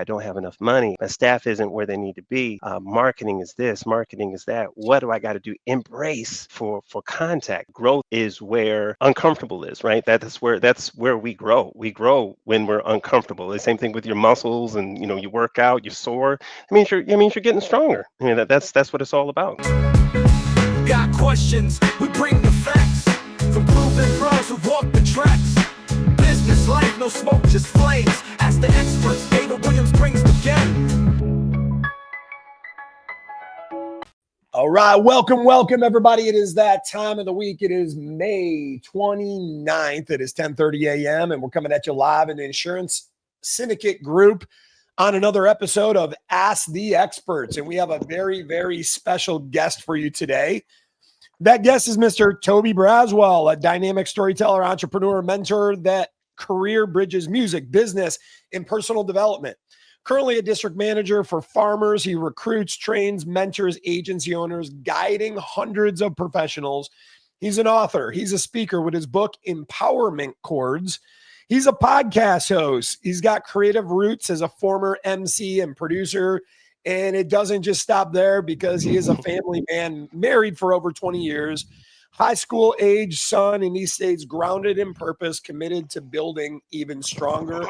I don't have enough money. My staff isn't where they need to be. Marketing is this, marketing is that. What do I got to do? Embrace for contact. Growth is where uncomfortable is, right? That's where we grow. We grow when we're uncomfortable. The same thing with your muscles, and you work out, you soar. It means you're getting stronger. I mean that's what it's all about. Got questions, we bring the facts. From proven pros who walk the tracks. Business life, no smoke, just flames. Ask the experts, David Williams brings the game. All right, welcome, everybody. It is that time of the week. It is May 29th. It is 10:30 a.m., and we're coming at you live in the Insurance Syndicate Group on another episode of Ask the Experts. And we have a very, very special guest for you today. That guest is Mr. Toby Brazwell, a dynamic storyteller, entrepreneur, mentor that career bridges music, business, and personal development. Currently a district manager for farmers, he recruits, trains, mentors, agency owners, guiding hundreds of professionals. He's an author. He's a speaker with his book, Empowerment Chords. He's a podcast host. He's got creative roots as a former MC and producer. And it doesn't just stop there, because he is a family man, married for over 20 years, high school age son, and he stays grounded in purpose, committed to building even stronger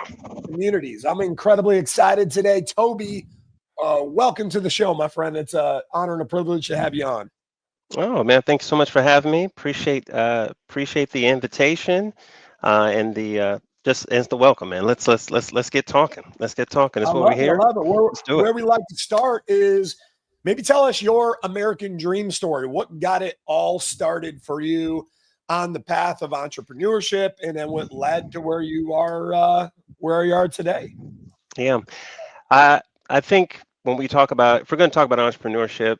communities. I'm incredibly excited today. Toby, welcome to the show, my friend. It's an honor and a privilege to have you on. Oh man, thanks so much for having me. Appreciate the invitation, and the just as the welcome, man. Let's get talking. Let's get talking. That's what we're here. I love it. Let's do it. Where we like to start is maybe tell us your American dream story. What got it all started for you on the path of entrepreneurship, and then what led to where you are today? Yeah, I think when we talk about, if we're going to talk about entrepreneurship,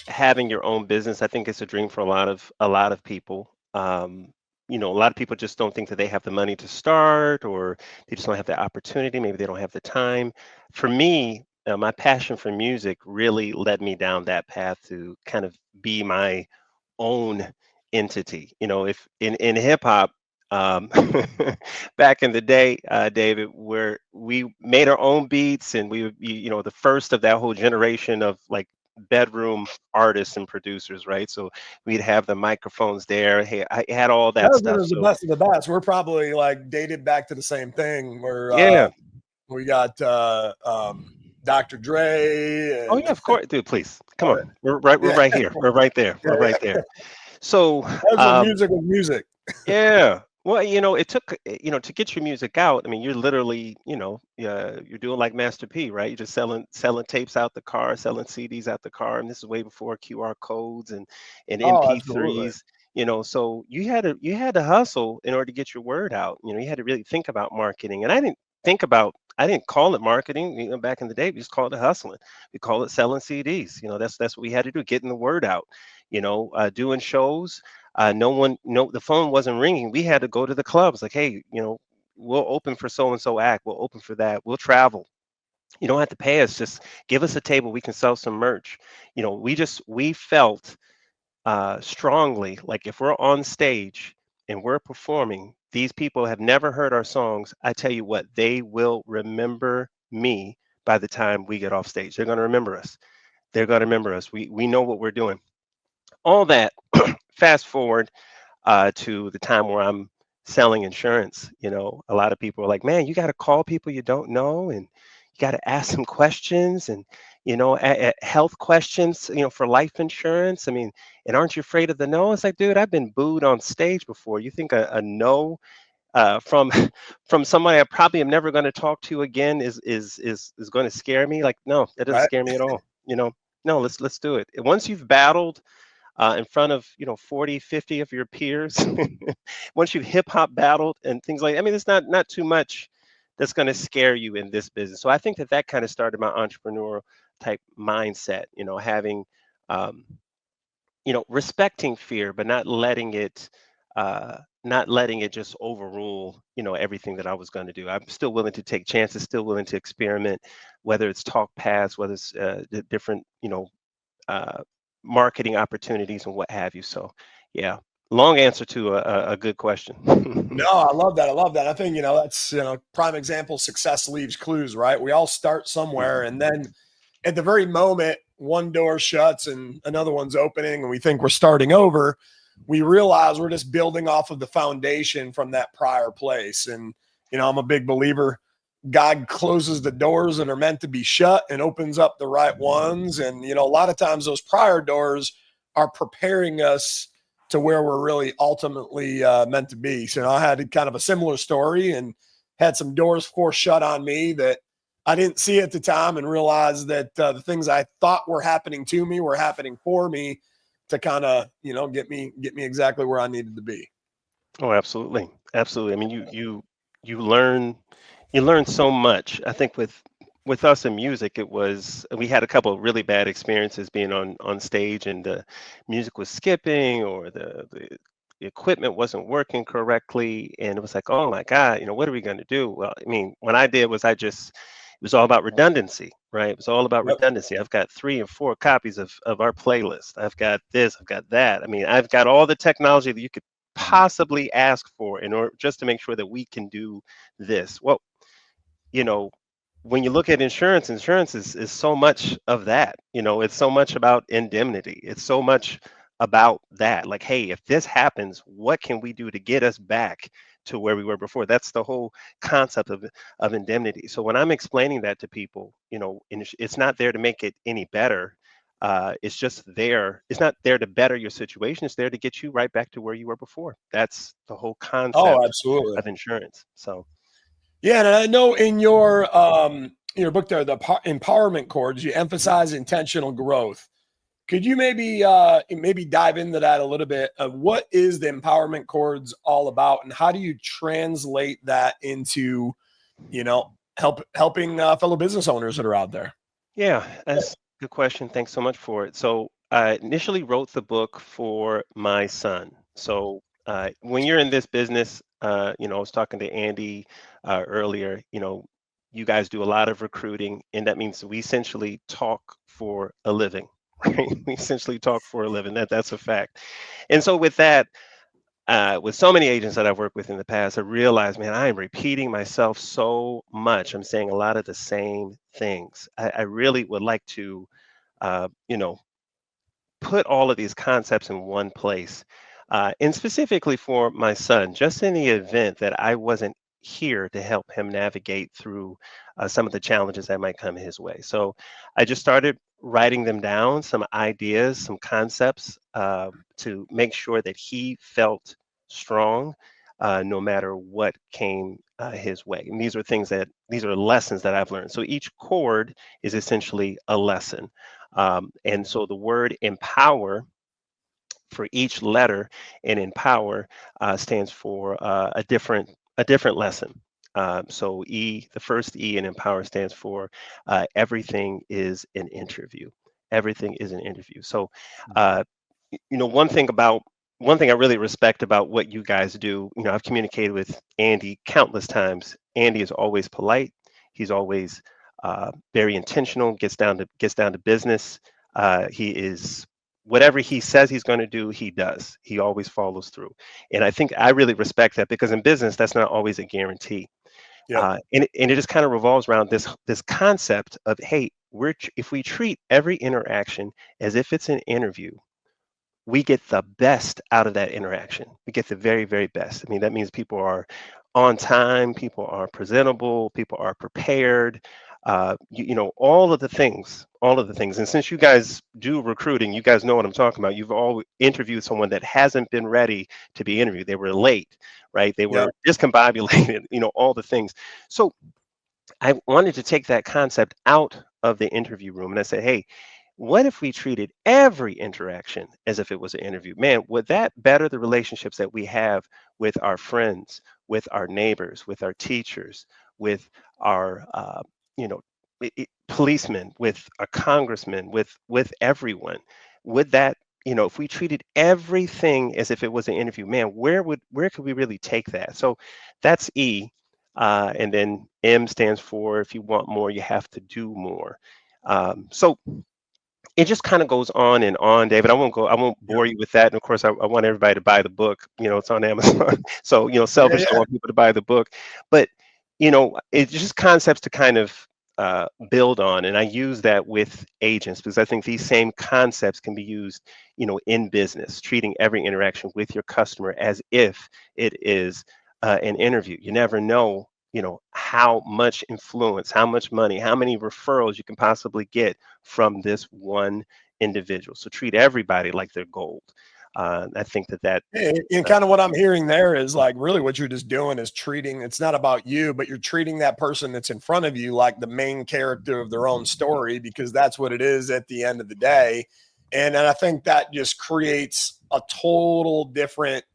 having your own business, I think it's a dream for a lot of people. A lot of people just don't think that they have the money to start, or they just don't have the opportunity. Maybe they don't have the time. For me, my passion for music really led me down that path to kind of be my own entity. If in hip hop, um, back in the day, David, where we made our own beats, and we would be, the first of that whole generation of like bedroom artists and producers, right? So we'd have the microphones there. Hey, I had all that Those stuff. are the So best of the best. We're probably like dated back to the same thing where yeah. we got Dr. Dre Oh and yeah, of course, dude. Please come all on. right. We're Yeah, right here. We're right there. yeah, We're right yeah. there. So That's when music was music. yeah. Well, it took, to get your music out. I mean, you're literally, you're doing like Master P, right? You're just selling tapes out the car, selling CDs out the car, and this is way before QR codes and Oh, absolutely. MP3s. So you had to hustle in order to get your word out. You had to really think about marketing, and I didn't call it marketing. Back in the day, we just called it hustling. We call it selling CDs. That's what we had to do, getting the word out. Doing shows. No, the phone wasn't ringing. We had to go to the clubs. Like, hey, we'll open for so and so act. We'll open for that. We'll travel. You don't have to pay us. Just give us a table. We can sell some merch. We felt strongly like if we're on stage and we're performing, these people have never heard our songs. I tell you what, they will remember me by the time we get off stage. They're going to remember us. They're going to remember us. We know what we're doing. All that. Fast forward to the time where I'm selling insurance. A lot of people are like, man, you got to call people you don't know, and you got to ask some questions, and health questions, for life insurance. I mean, and aren't you afraid of the no? It's like, dude, I've been booed on stage before. You think a no from from somebody I probably am never going to talk to again is going to scare me? Like, no, that doesn't Right. scare me at all. No, let's do it. Once you've battled in front of 40, 50 of your peers, once you've hip hop battled and things like, I mean, it's not too much that's going to scare you in this business. So I think that kind of started my entrepreneurial type mindset. Having respecting fear, but not letting it just overrule everything that I was going to do. I'm still willing to take chances, still willing to experiment, whether it's talk paths, whether it's the different uh, marketing opportunities and what have you. So yeah, Long answer to a good question. No, I love that. I love that. I think, that's, prime example, success leaves clues, right? We all start somewhere. And then at the very moment, one door shuts and another one's opening, and we think we're starting over. We realize we're just building off of the foundation from that prior place. And, I'm a big believer. God closes the doors that are meant to be shut and opens up the right ones. And, a lot of times those prior doors are preparing us to where we're really ultimately meant to be. So I had kind of a similar story and had some doors forced shut on me that I didn't see at the time, and realized that the things I thought were happening to me were happening for me to kind of, get me exactly where I needed to be. Oh, absolutely, absolutely. I mean, you learn you learn so much. I think with us in music, it was we had a couple of really bad experiences being on stage, and the music was skipping, or the equipment wasn't working correctly, and it was like, oh my God, what are we going to do? Well, I mean, what I did was it was all about redundancy, right? It was all about Yep. redundancy. I've got 3 and 4 copies of our playlist. I've got this, I've got that. I mean, I've got all the technology that you could possibly ask for in order just to make sure that we can do this. Well, you know, when you look at insurance, insurance is so much of that. It's so much about indemnity. It's so much about that. Like, hey, if this happens, what can we do to get us back to where we were before? That's the whole concept of indemnity. So when I'm explaining that to people, it's not there to make it any better. It's just there. It's not there to better your situation. It's there to get you right back to where you were before. That's the whole Oh, concept absolutely. of insurance. So. Yeah, and I know in your book there, the Empowerment Chords, you emphasize intentional growth. Could you maybe dive into that a little bit? Of what is the Empowerment Chords all about, and how do you translate that into helping fellow business owners that are out there? Yeah, that's a good question. Thanks so much for it. So I initially wrote the book for my son. So when you're in this business, I was talking to Andy earlier, you guys do a lot of recruiting, and that means we essentially talk for a living, right? We essentially talk for a living. That's a fact. And so with so many agents that I've worked with in the past, I realized, man, I am repeating myself so much. I'm saying a lot of the same things. I really would like to, uh, you know, put all of these concepts in one place. And specifically for my son, just in the event that I wasn't here to help him navigate through some of the challenges that might come his way. So I just started writing them down, some ideas, some concepts to make sure that he felt strong no matter what came his way. And these are lessons that I've learned. So each chord is essentially a lesson. And so the word empower for each letter in empower stands for a different lesson. So the first E in empower stands for everything is an interview. Everything is an interview. So uh, one thing I really respect about what you guys do. I've communicated with Andy countless times. Andy is always polite. He's always very intentional. Gets down to business. He is whatever he says he's going to do, he does. He always follows through, and I think I really respect that because in business, that's not always a guarantee. Yep. And it just kind of revolves around this concept of, hey, if we treat every interaction as if it's an interview, we get the best out of that interaction. We get the very, very best. I mean, that means people are on time, people are presentable, people are prepared. All of the things, all of the things. And since you guys do recruiting, you guys know what I'm talking about. You've all interviewed someone that hasn't been ready to be interviewed. They were late, right? They Yep. were discombobulated, all the things. So I wanted to take that concept out of the interview room, and I said, hey, what if we treated every interaction as if it was an interview? Man, would that better the relationships that we have with our friends, with our neighbors, with our teachers, with our, policemen, with a congressman, with everyone? Would that, if we treated everything as if it was an interview, man, where could we really take that? So that's E. And then M stands for if you want more, you have to do more. So it just kind of goes on and on, David. I won't Yep. bore you with that. And of course, I want everybody to buy the book. It's on Amazon. So, Yeah, selfish, I yeah. want people to buy the book. But, it's just concepts to kind of build on. And I use that with agents because I think these same concepts can be used, in business, treating every interaction with your customer as if it is an interview. You never know, how much influence, how much money, how many referrals you can possibly get from this one individual. So treat everybody like they're gold. I think that And uh, kind of what I'm hearing there is like really what you're just doing is treating it's not about you, but you're treating that person that's in front of you like the main character of their own story because that's what it is at the end of the day. And I think that just creates a total different,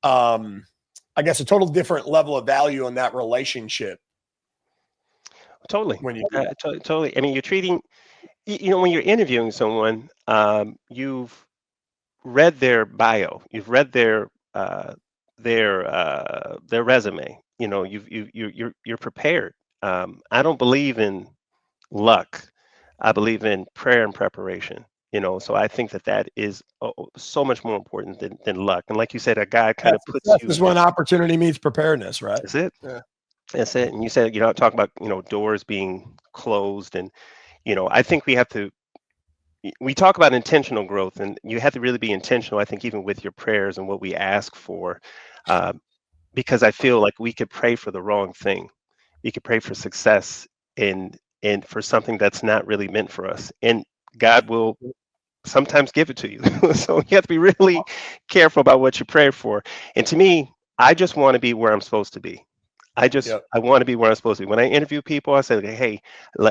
um, I guess, a total different level of value in that relationship totally, when you do that. totally. I mean, you're treating, when you're interviewing someone, you've read their bio, you've read their resume. You're prepared. I don't believe in luck. I believe in prayer and preparation. So I think that is so much more important than luck. And like you said, a guy Yeah, kind of puts success you. is when opportunity meets preparedness, right? That's it. Yeah. That's it. And you said, talk about, doors being closed. And, I think we talk about intentional growth, and you have to really be intentional, I think, even with your prayers and what we ask for, uh, because I feel like we could pray for the wrong thing. We could pray for success and for something that's not really meant for us. And God will sometimes give it to you. So you have to be really careful about what you pray for. And to me, I just want to be where I'm supposed to be. Yep. I want to be where I'm supposed to be. When I interview people, I say, okay, hey,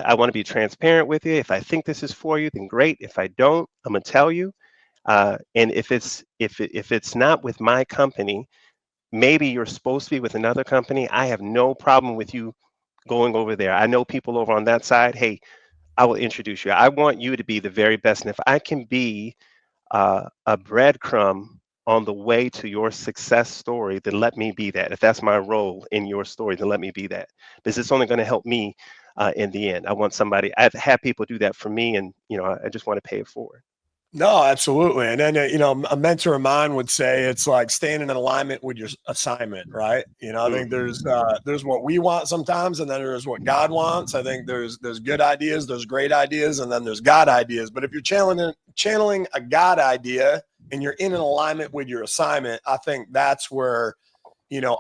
I want to be transparent with you. If I think this is for you, then great. If I don't, I'm gonna tell you. And if it's not with my company, maybe you're supposed to be with another company. I have no problem with you going over there. I know people over on that side. Hey, I will introduce you. I want you to be the very best. And if I can be a breadcrumb on the way to your success story, then let me be that. If that's my role in your story, then let me be that. Because it's only going to help me in the end. I want somebody, I've had people do that for me, and I just want to pay it forward. No, absolutely. And then, a mentor of mine would say it's like staying in alignment with your assignment, right? I think Mm, there's what we want sometimes, and then there's what God wants. I think there's good ideas, there's great ideas, and then there's God ideas. But if you're channeling a God idea and you're in an alignment with your assignment, I think that's where,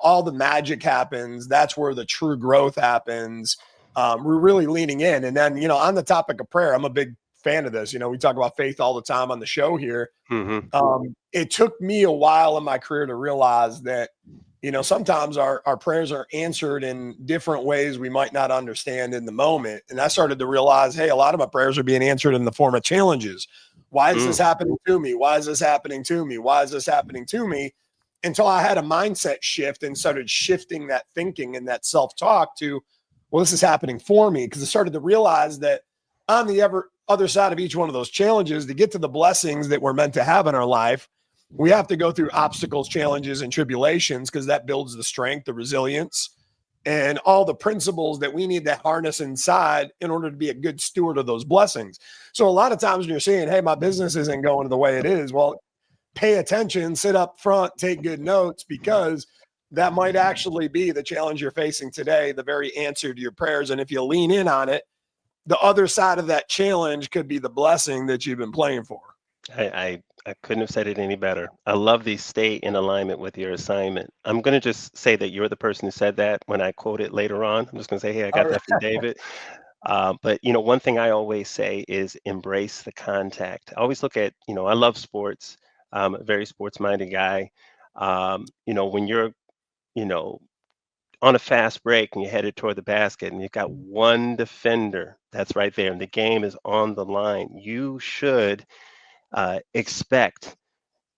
all the magic happens. That's where the true growth happens. We're really leaning in. And then, on the topic of prayer, I'm a big fan of this. We talk about faith all the time on the show here. mm-hmm, It took me a while in my career to realize that, sometimes our prayers are answered in different ways we might not understand in the moment. And I started to realize, hey, a lot of my prayers are being answered in the form of challenges. Why is this mm, happening to me? Why is this happening to me? Why is this happening to me? Until I had a mindset shift and started shifting that thinking and that self-talk to, well, this is happening for me. Because I started to realize that on the other side of each one of those challenges, to get to the blessings that we're meant to have in our life, we have to go through obstacles, challenges, and tribulations because that builds the strength, the resilience, and all the principles that we need to harness inside in order to be a good steward of those blessings. So a lot of times when you're saying, hey, my business isn't going the way it is, well, pay attention, sit up front, take good notes, because that might actually be the challenge you're facing today, the very answer to your prayers. And if you lean in on it, the other side of that challenge could be the blessing that you've been playing for. I couldn't have said it any better. I love the stay in alignment with your assignment. I'm going to just say that you're the person who said that when I quote it later on. I'm just going to say, hey, I All got right. that from David. But one thing I always say is embrace the contact. I always look at, I love sports. I'm a very sports-minded guy. When you're, you know, on a fast break and you're headed toward the basket and you've got one defender that's right there and the game is on the line, you should expect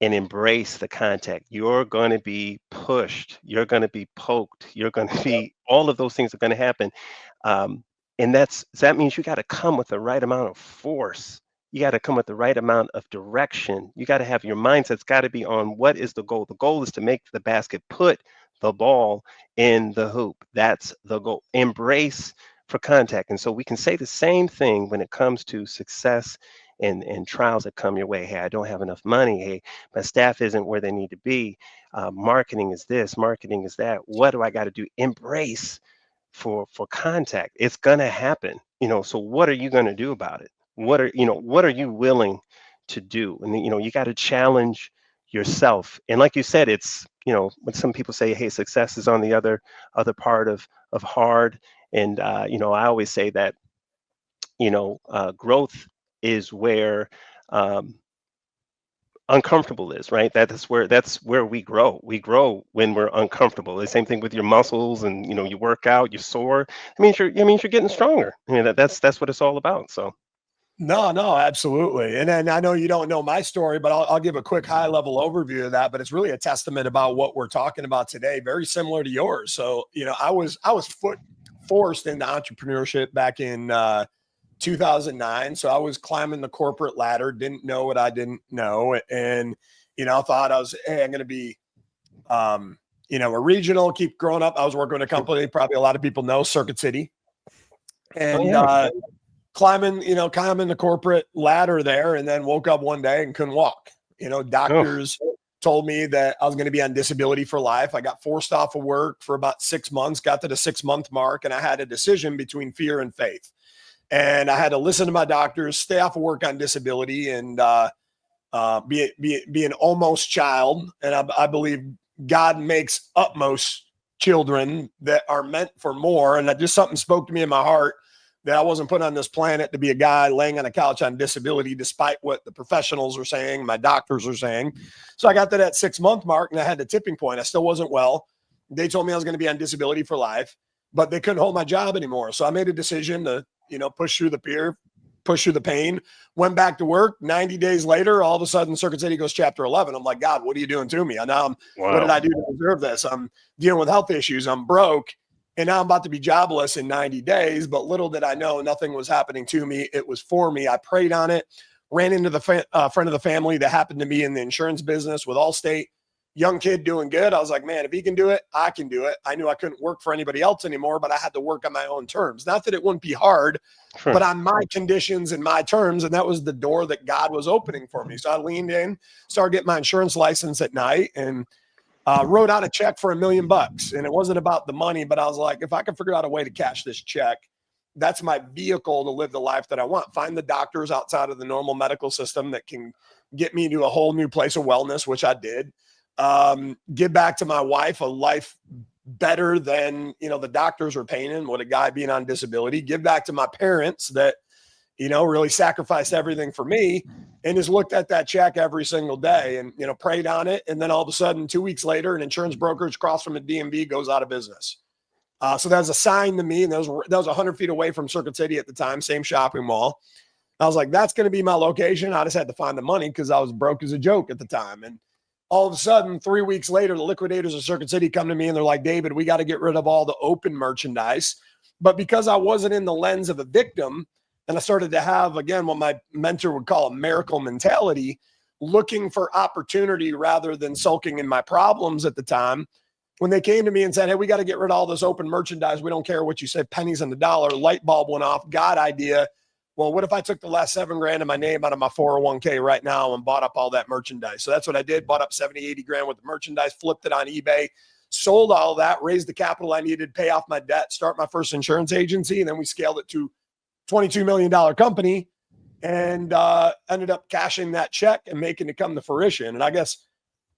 and embrace the contact. You're going to be pushed. You're going to be poked. You're going to be, all of those things are going to happen. Um, and that means you got to come with the right amount of force. You got to come with the right amount of direction. You got to have your mindset's got to be on what is the goal. The goal is to make the basket, put the ball in the hoop. That's the goal. Embrace for contact. And so we can say the same thing when it comes to success and trials that come your way. Hey, I don't have enough money. Hey, my staff isn't where they need to be. Marketing is this, marketing is that. What do I got to do? Embrace for contact. It's gonna happen. So what are you gonna do about it? What are you willing to do? And you got to challenge yourself. And like you said, it's when some people say, hey, success is on the other part of hard. And I always say that growth is where um, uncomfortable is, right? That's where we grow when we're uncomfortable. The same thing with your muscles, and you work out, you soar. I mean you're getting stronger. That's what it's all about. So No, no, absolutely. And then I know you don't know my story, but I'll give a quick high level overview of that. But it's really a testament about what we're talking about today, very similar to yours. So, I was foot forced into entrepreneurship back in 2009. So I was climbing the corporate ladder, didn't know what I didn't know. And, I thought I was, hey, I'm going to be, a regional, keep growing up. I was working with a company, probably a lot of people know, Circuit City. oh And, yeah. climbing the corporate ladder there, and then woke up one day and couldn't walk. Oh, Doctors told me that I was going to be on disability for life. I got forced off of work for about 6 months, got to the 6 month mark, and I had a decision between fear and faith. And I had to listen to my doctors, stay off of work on disability, and be an almost child. And I believe God makes utmost children that are meant for more. And that just something spoke to me in my heart that I wasn't put on this planet to be a guy laying on a couch on disability, despite what the professionals are saying, my doctors are saying. So I got to that 6 month mark and I had the tipping point. I still wasn't well. They told me I was going to be on disability for life, but they couldn't hold my job anymore. So I made a decision to, push through the fear, push through the pain, went back to work. 90 days later, all of a sudden Circuit City goes chapter 11. I'm like, God, what are you doing to me? And now what did wow. I do to deserve this? I'm dealing with health issues. I'm broke. And now I'm about to be jobless in 90 days. But little did I know, nothing was happening to me. It was for me. I prayed on it, ran into the friend of the family that happened to be in the insurance business with Allstate. Young kid doing good. I was like, man, if he can do it, I can do it. I knew I couldn't work for anybody else anymore, but I had to work on my own terms. Not that it wouldn't be hard, Sure. but on my conditions and my terms. And that was the door that God was opening for me. So I leaned in, started getting my insurance license at night, and wrote out a check for $1,000,000. And it wasn't about the money, but I was like, if I can figure out a way to cash this check, that's my vehicle to live the life that I want. Find the doctors outside of the normal medical system that can get me to a whole new place of wellness, which I did. Give back to my wife a life better than, the doctors were painting with a guy being on disability. Give back to my parents that, really sacrificed everything for me, and just looked at that check every single day and, prayed on it. And then all of a sudden, 2 weeks later, an insurance brokerage across from a DMV goes out of business. So that was a sign to me. And that was 100 feet away from Circuit City at the time, same shopping mall. I was like, that's going to be my location. I just had to find the money because I was broke as a joke at the time. And all of a sudden, 3 weeks later, the liquidators of Circuit City come to me and they're like, David, we got to get rid of all the open merchandise. But because I wasn't in the lens of a victim, and I started to have, again, what my mentor would call a miracle mentality, looking for opportunity rather than sulking in my problems at the time. When they came to me and said, hey, we got to get rid of all this open merchandise. We don't care what you say, pennies on the dollar, light bulb went off, God idea. Well, what if I took the last $7,000 of my name out of my 401k right now and bought up all that merchandise? So that's what I did. Bought up 70, 80 grand worth of merchandise, flipped it on eBay, sold all that, raised the capital I needed, pay off my debt, start my first insurance agency. And then we scaled it to $22 million company, and ended up cashing that check and making it come to fruition. And I guess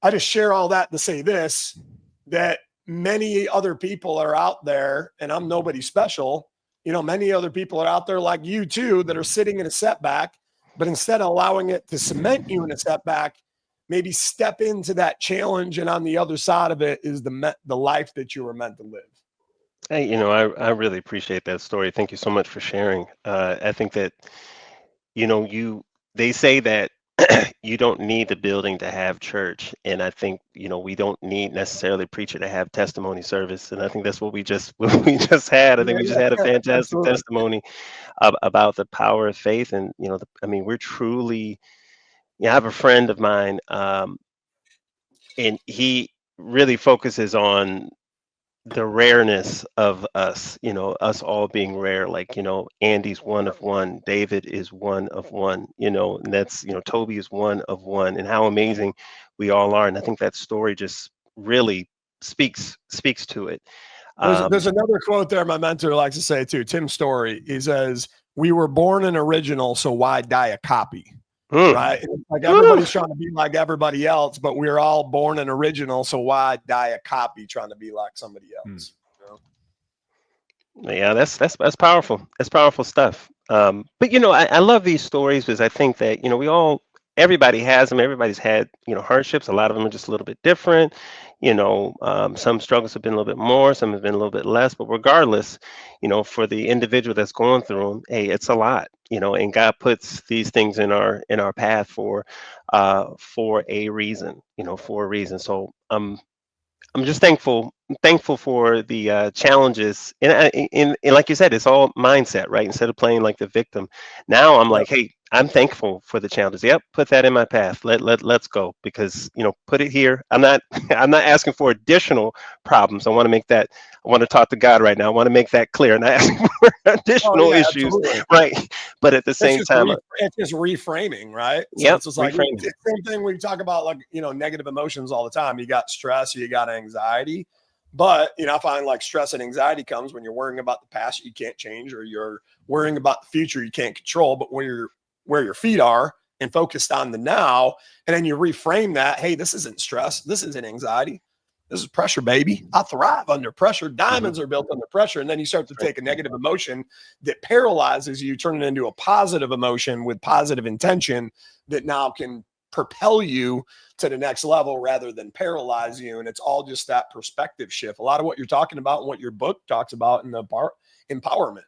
I just share all that to say this, that many other people are out there, and I'm nobody special. Many other people are out there like you too, that are sitting in a setback, but instead of allowing it to cement you in a setback, maybe step into that challenge. And on the other side of it is the life that you were meant to live. Hey, I really appreciate that story. Thank you so much for sharing. I think that, they say that you don't need the building to have church. And I think, we don't need necessarily a preacher to have testimony service. And I think that's what we just what we just had. I think we just had a fantastic Absolutely. testimony about the power of faith. And, we're truly, I have a friend of mine, and he really focuses on the rareness of us, us all being rare. Like, Andy's one of one, David is one of one, and that's, Toby is one of one, and how amazing we all are. And I think that story just really speaks to it. There's another quote there my mentor likes to say too. Tim Story. He says, "We were born an original, so why die a copy?" Mm, Right? Like everybody's trying to be like everybody else, but we're all born an original, so why die a copy trying to be like somebody else? yeah, that's powerful. That's powerful stuff. But I love these stories because I think that everybody has them. Everybody's had hardships. A lot of them are just a little bit different. Some struggles have been a little bit more, some have been a little bit less. But regardless, for the individual that's going through them, hey, it's a lot. And God puts these things in our path for a reason. For a reason. So I'm just thankful for the challenges, and like you said, it's all mindset, right? Instead of playing like the victim, now I'm Yep. like, hey, I'm thankful for the challenges. Yep, put that in my path. Let's go, because put it here. I'm not I'm not asking for additional problems. I want to make that. I want to talk to God right now. I want to make that clear, and not asking for Oh additional yeah, issues, absolutely. right? But at the It's same just time, it's just reframing, right? So yep, it's just like it's reframing. the same thing we talk about, like negative emotions all the time. You got stress, you got anxiety, but I find like stress and anxiety comes when you're worrying about the past you can't change, or you're worrying about the future you can't control. But where your feet are and focused on the now, and then you reframe that. Hey, this isn't stress. This isn't anxiety. This is pressure, baby. I thrive under pressure. Hmm. Diamonds are built under pressure. And then you start to take a negative emotion that paralyzes you, turn it into a positive emotion with positive intention that now can propel you to the next level rather than paralyze you. And it's all just that perspective shift. A lot of what you're talking about and what your book talks about in the empowerment.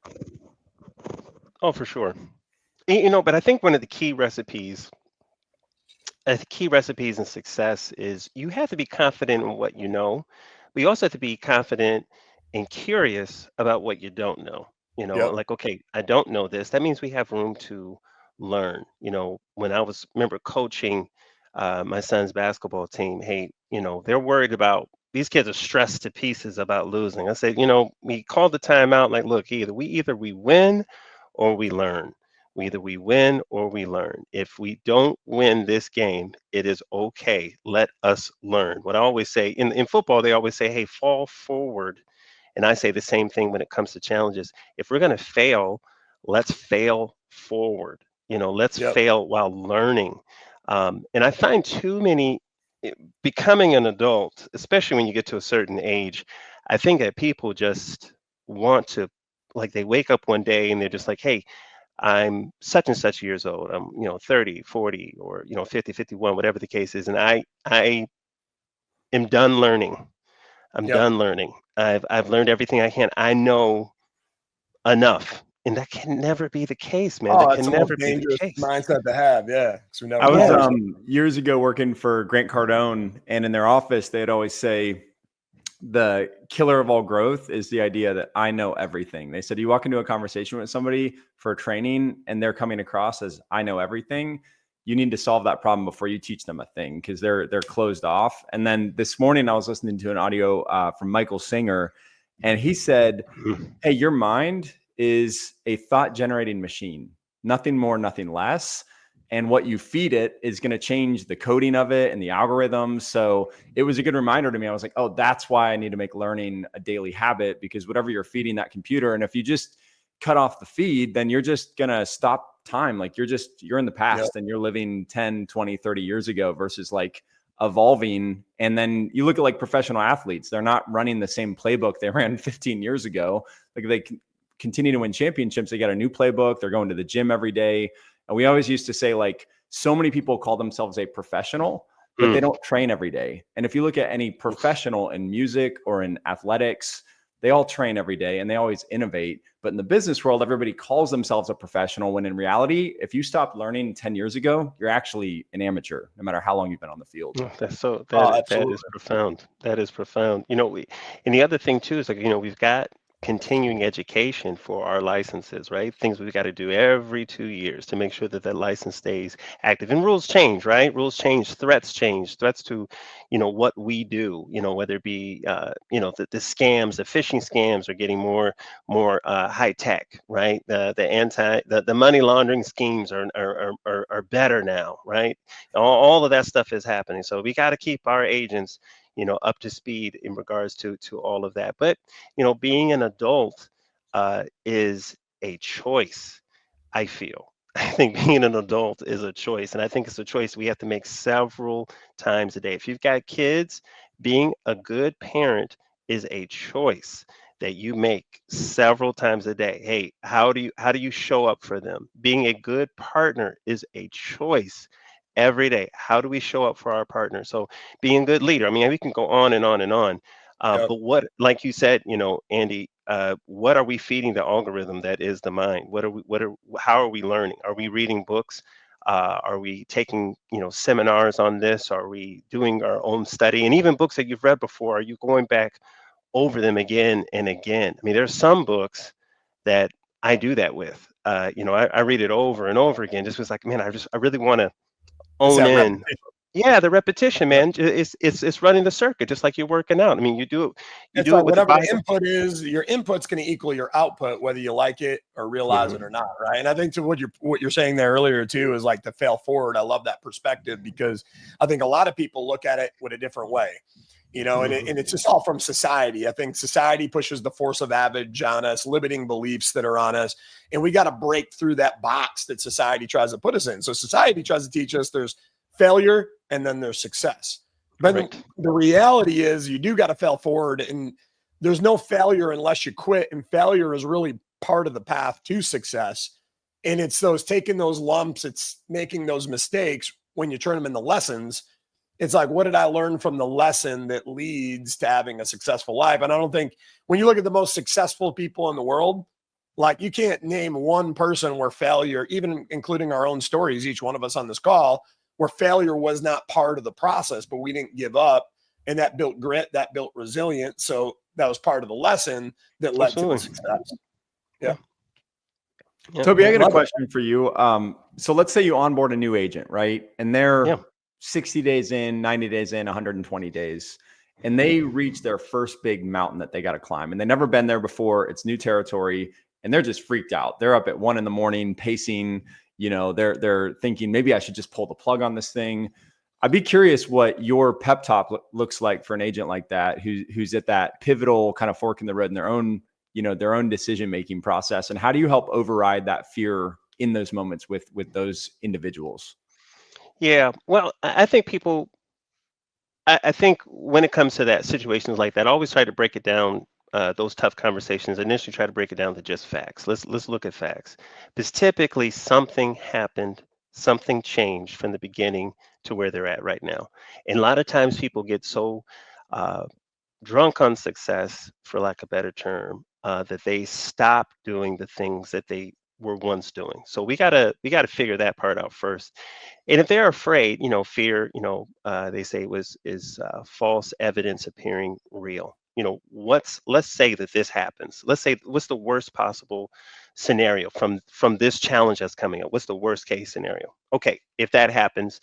Oh, for sure. But I think one of the key recipes in success is you have to be confident in what you know. But you also have to be confident and curious about what you don't know. Yep. Like, okay, I don't know this. That means we have room to learn. When I was, remember coaching my son's basketball team, hey, they're worried about, these kids are stressed to pieces about losing. I said, we called the timeout, like, look, either we win or we learn. Either we win or we learn. If we don't win this game, it is okay. Let us learn. What I always say in football, they always say, hey, fall forward. And I say the same thing when it comes to challenges. If we're going to fail, let's fail forward. Let's Yep. fail while learning. And I find too many, becoming an adult, especially when you get to a certain age, I think that people just want to, like, they wake up one day and they're just like, hey, I'm such and such years old. I'm, 30, 40, or, 50, 51, whatever the case is. And I am done learning. I'm Yep. done learning. I've learned everything I can. I know enough. And that can never be the case, man. Oh, That that's can the most never be the dangerous case. mindset to have. Yeah. Because we never I was know. Yeah. years ago working for Grant Cardone, and in their office, they'd always say the killer of all growth is the idea that I know everything. They said you walk into a conversation with somebody for training and they're coming across as I know everything. You need to solve that problem before you teach them a thing, because they're closed off. And then this morning I was listening to an audio from Michael Singer, and he said, hey, your mind is a thought generating machine, nothing more, nothing less. And what you feed it is going to change the coding of it and the algorithm. So it was a good reminder to me. I was like, oh, that's why I need to make learning a daily habit, because whatever you're feeding that computer, and if you just cut off the feed, then you're just going to stop time. Like you're in the Yep. past and you're living 10, 20, 30 years ago versus like evolving. And then you look at like professional athletes, they're not running the same playbook they ran 15 years ago. Like they continue to win championships. They got a new playbook. They're going to the gym every day. And we always used to say, like, so many people call themselves a professional, but they don't train every day. And if you look at any professional in music or in athletics, they all train every day and they always innovate. But in the business world, everybody calls themselves a professional, when in reality, if you stopped learning 10 years ago, you're actually an amateur, no matter how long you've been on the field. Oh, that's so Oh, that absolutely. is profound. That is profound. And the other thing too is, like, we've got continuing education for our licenses, right? Things we've got to do every 2 years to make sure that that license stays active. And rules change, right? Rules change, threats to, what we do, whether it be, the scams, the phishing scams are getting more high tech, right? The money laundering schemes are better now, right? All of that stuff is happening. So we got to keep our agents, up to speed in regards to all of that. But being an adult is a choice, I feel. I think being an adult is a choice, and I think it's a choice we have to make several times a day. If you've got kids, being a good parent is a choice that you make several times a day. Hey, how do you show up for them? Being a good partner is a choice every day. How do we show up for our partner? So being a good leader. I mean, we can go on and on and on. Yep. But what, like you said, Andy, what are we feeding the algorithm that is the mind? How are we learning? Are we reading books? Are we taking, seminars on this? Are we doing our own study? And even books that you've read before, are you going back over them again and again? I mean, there's some books that I do that with. I read it over and over again. Just was like, man, I really want to It's own that in. repetition. Yeah, the repetition, Yep. man. It's running the circuit, just like you're working out. I mean, you It's do like it with the whatever the Bible. input is, your input's going to equal your output, whether you like it or realize it Hmm. or not, right? And I think to what you're saying there earlier too is like the fail forward. I love that perspective because I think a lot of people look at it with a different way, Hmm. and it's just all from society. I think society pushes the force of average on us, limiting beliefs that are on us, and we got to break through that box that society tries to put us in. So society tries to teach us there's failure and then there's success. But Right. the reality is you do got to fail forward, and there's no failure unless you quit. And failure is really part of the path to success. And it's those taking those lumps, it's making those mistakes when you turn them into lessons. It's like, what did I learn from the lesson that leads to having a successful life? And I don't think when you look at the most successful people in the world, like you can't name one person where failure, even including our own stories, each one of us on this call, where failure was not part of the process, but we didn't give up. And that built grit, that built resilience. So that was part of the lesson that led to the Absolutely. success. Yeah. Yeah. Yeah. Toby, I got a Love it. question for you. So let's say you onboard a new agent, right? And they're Yeah. 60 days in, 90 days in, 120 days, and they reach their first big mountain that they got to climb. And they've never been there before. It's new territory, and they're just freaked out. They're up at 1 a.m, pacing. They're thinking maybe I should just pull the plug on this thing. I'd be curious what your pep talk looks like for an agent like that, who's at that pivotal kind of fork in the road in their own decision-making process. And how do you help override that fear in those moments with those individuals? Yeah. Well, I think when it comes to that situations like that, I always try to break it down. Those tough conversations initially try to break it down to just facts. Let's look at facts, because typically something happened, something changed from the beginning to where they're at right now. And a lot of times people get so uh, drunk on success, for lack of a better term, that they stop doing the things that they were once doing. So we gotta figure that part out first. And if they're afraid, fear, they say is false evidence appearing real. Let's say that this happens. Let's say, what's the worst possible scenario from this challenge that's coming up? What's the worst case scenario? Okay, if that happens,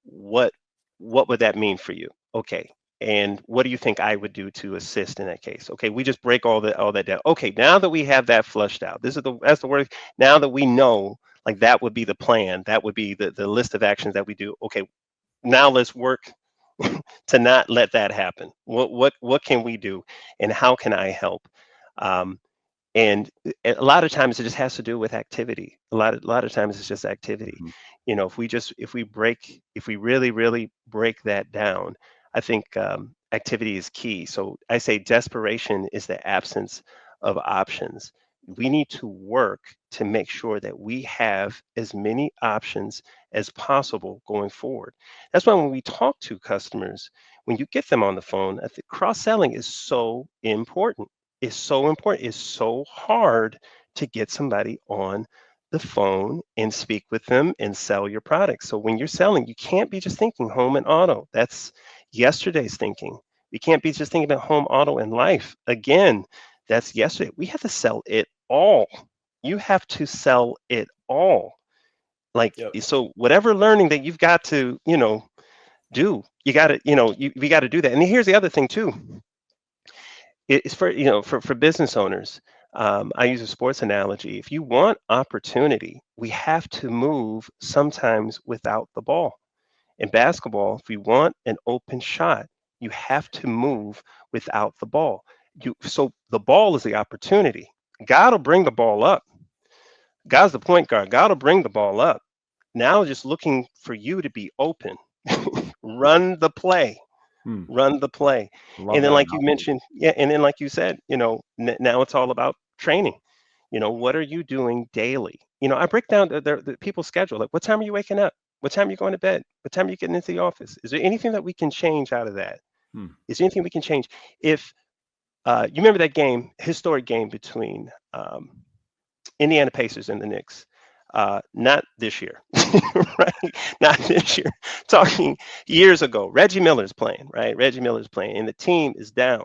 what what would that mean for you? Okay, and what do you think I would do to assist in that case? Okay, we just break all that down. Okay, now that we have that flushed out, that's the word. Now that we know, like, that would be the plan, that would be the list of actions that we do. Okay, now let's work to not let that happen. What can we do, and how can I help? Um, and a lot of times it just has to do with activity. A lot of times it's just activity. Mhm. If we really break that down, I think activity is key. So I say desperation is the absence of options. We need to work to make sure that we have as many options as possible going forward. That's why when we talk to customers, when you get them on the phone, I think cross-selling is so important. It's so hard to get somebody on the phone and speak with them and sell your products. So when you're selling, you can't be just thinking home and auto. That's yesterday's thinking. You can't be just thinking about home, auto, and life. Again, That's yesterday. We have to sell it all. You have to sell it all. Like, Yep. so whatever learning that you've got to, do, you got to, we got to do that. And here's the other thing too. It's for, for business owners. I use a sports analogy. If you want opportunity, we have to move sometimes without the ball. In basketball, if you want an open shot, you have to move without the ball. So the ball is the opportunity. God will bring the ball up. God's the point guard. God will bring the ball up. Now just looking for you to be open. Run the play. Hmm. Run the play. Love And then that like you analogy. mentioned, yeah, and then like you said, now it's all about training. What are you doing daily? I break down the people's schedule. Like, what time are you waking up? What time are you going to bed? What time are you getting into the office? Is there anything that we can change out of that? Hmm. Is there anything we can change? If you remember that game, historic game between Indiana Pacers and the Knicks. Not this year, right? Not this year. Talking years ago, Reggie Miller's playing, right? Reggie Miller's playing, and the team is down.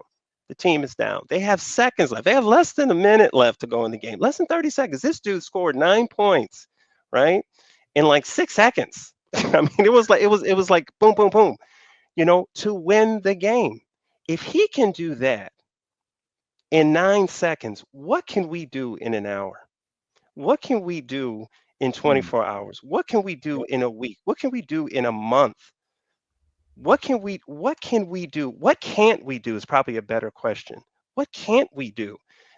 The team is down. They have seconds left. They have less than a minute left to go in the game. Less than 30 seconds. This dude scored 9 points, right? In like 6 seconds. I mean, it was like boom, boom, boom, to win the game. If he can do that in 9 seconds, what can we do in an hour? What can we do in Hmm. 24 hours? What can we do in a week? What can we do in a month? What can we do? What can't we do is probably a better question. What can't we do?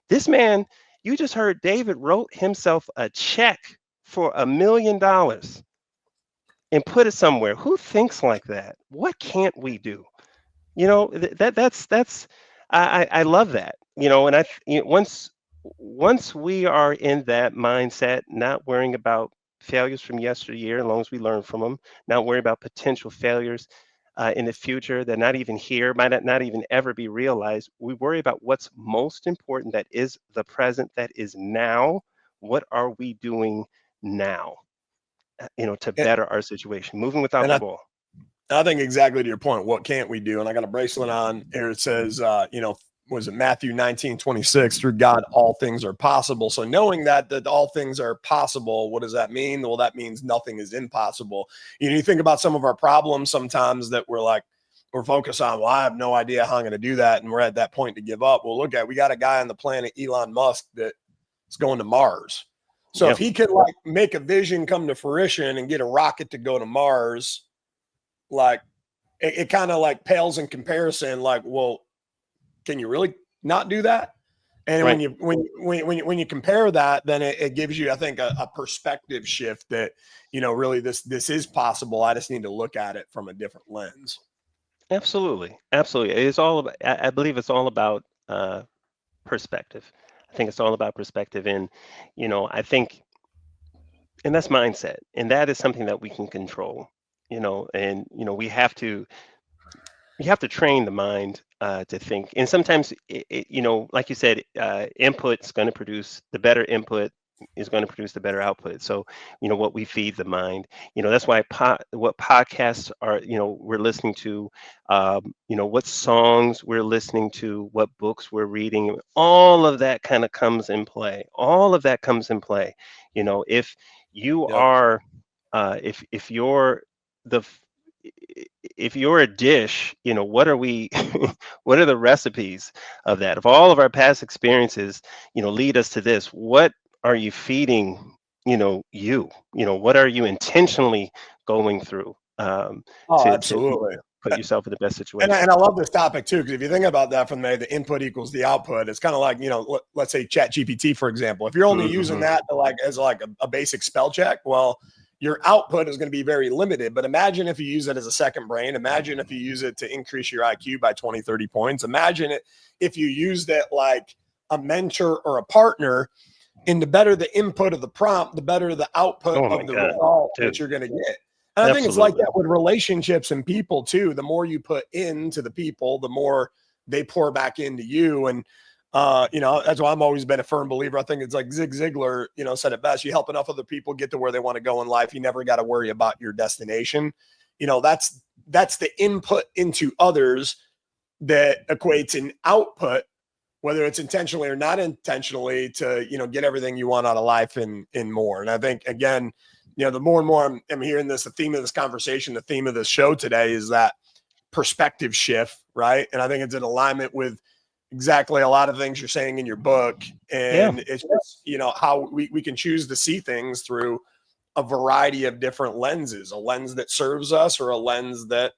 This man, you just heard David wrote himself a check for $1 million and put it somewhere. Who thinks like that? What can't we do? That's I love that. And once we are in that mindset, not worrying about failures from yesteryear, as long as we learn from them, not worrying about potential failures in the future that not even here, might not even ever be realized. We worry about what's most important, that is the present, that is now. What are we doing now? To And, better our situation, moving without and the I, ball. I think exactly to your point, what can't we do? And I got a bracelet on here. It says, was it Matthew 19:26? Through God, all things are possible. So knowing that all things are possible, what does that mean? Well, that means nothing is impossible. You think about some of our problems sometimes that we're focused on, well, I have no idea how I'm going to do that. And we're at that point to give up. Well, we got a guy on the planet, Elon Musk, that is going to Mars. So if Yep. he could make a vision come to fruition and get a rocket to go to Mars, like it kind of pales in comparison. Like, well, can you really not do that? And Right. when you compare that, then it gives you, I think, a perspective shift that, really this is possible. I just need to look at it from a different lens. Absolutely. Absolutely. It's all about, I believe it's all about perspective. I think it's all about perspective. And, I think, and that's mindset. And that is something that we can control, and, we have to train the mind to think. And sometimes, like you said, input's going to produce the better input is going to produce the better output. So, what we feed the mind, that's why what podcasts are, we're listening to, what songs we're listening to, what books we're reading, all of that kind of comes in play. All of that comes in play. If you Yep. are, if you're the if you're a dish, what are we, what are the recipes of that? If all of our past experiences, lead us to this, what are you feeding, what are you intentionally going through Oh, to absolutely. put yourself in the best And situation? I love this topic too, because if you think about that from the input equals the output, it's kind of like, let's say Chat GPT, for example. If you're only using Hmm. that as a basic spell check, well, your output is going to be very limited. But imagine if you use it as a second brain. Imagine if you use it to increase your IQ by 20, 30 points. Imagine it if you used it like a mentor or a partner. And the better the input of the prompt, the better the output Oh my of the God, result that dude, you're going to get. And I think it's like absolutely. that with relationships and people too. The more you put into the people, the more they pour back into you. And that's why I'm always been a firm believer. I think it's like Zig Ziglar, said it best. You help enough other people get to where they want to go in life. You never got to worry about your destination. That's the input into others that equates in output, whether it's intentionally or not intentionally, to, get everything you want out of life and more. And I think, again, the more and more I'm hearing this, the theme of this conversation, the theme of this show today is that perspective shift, right? And I think it's in alignment with exactly a lot of things you're saying in your book. Yeah. And it's just, how we can choose to see things through a variety of different lenses, a lens that serves us or a lens that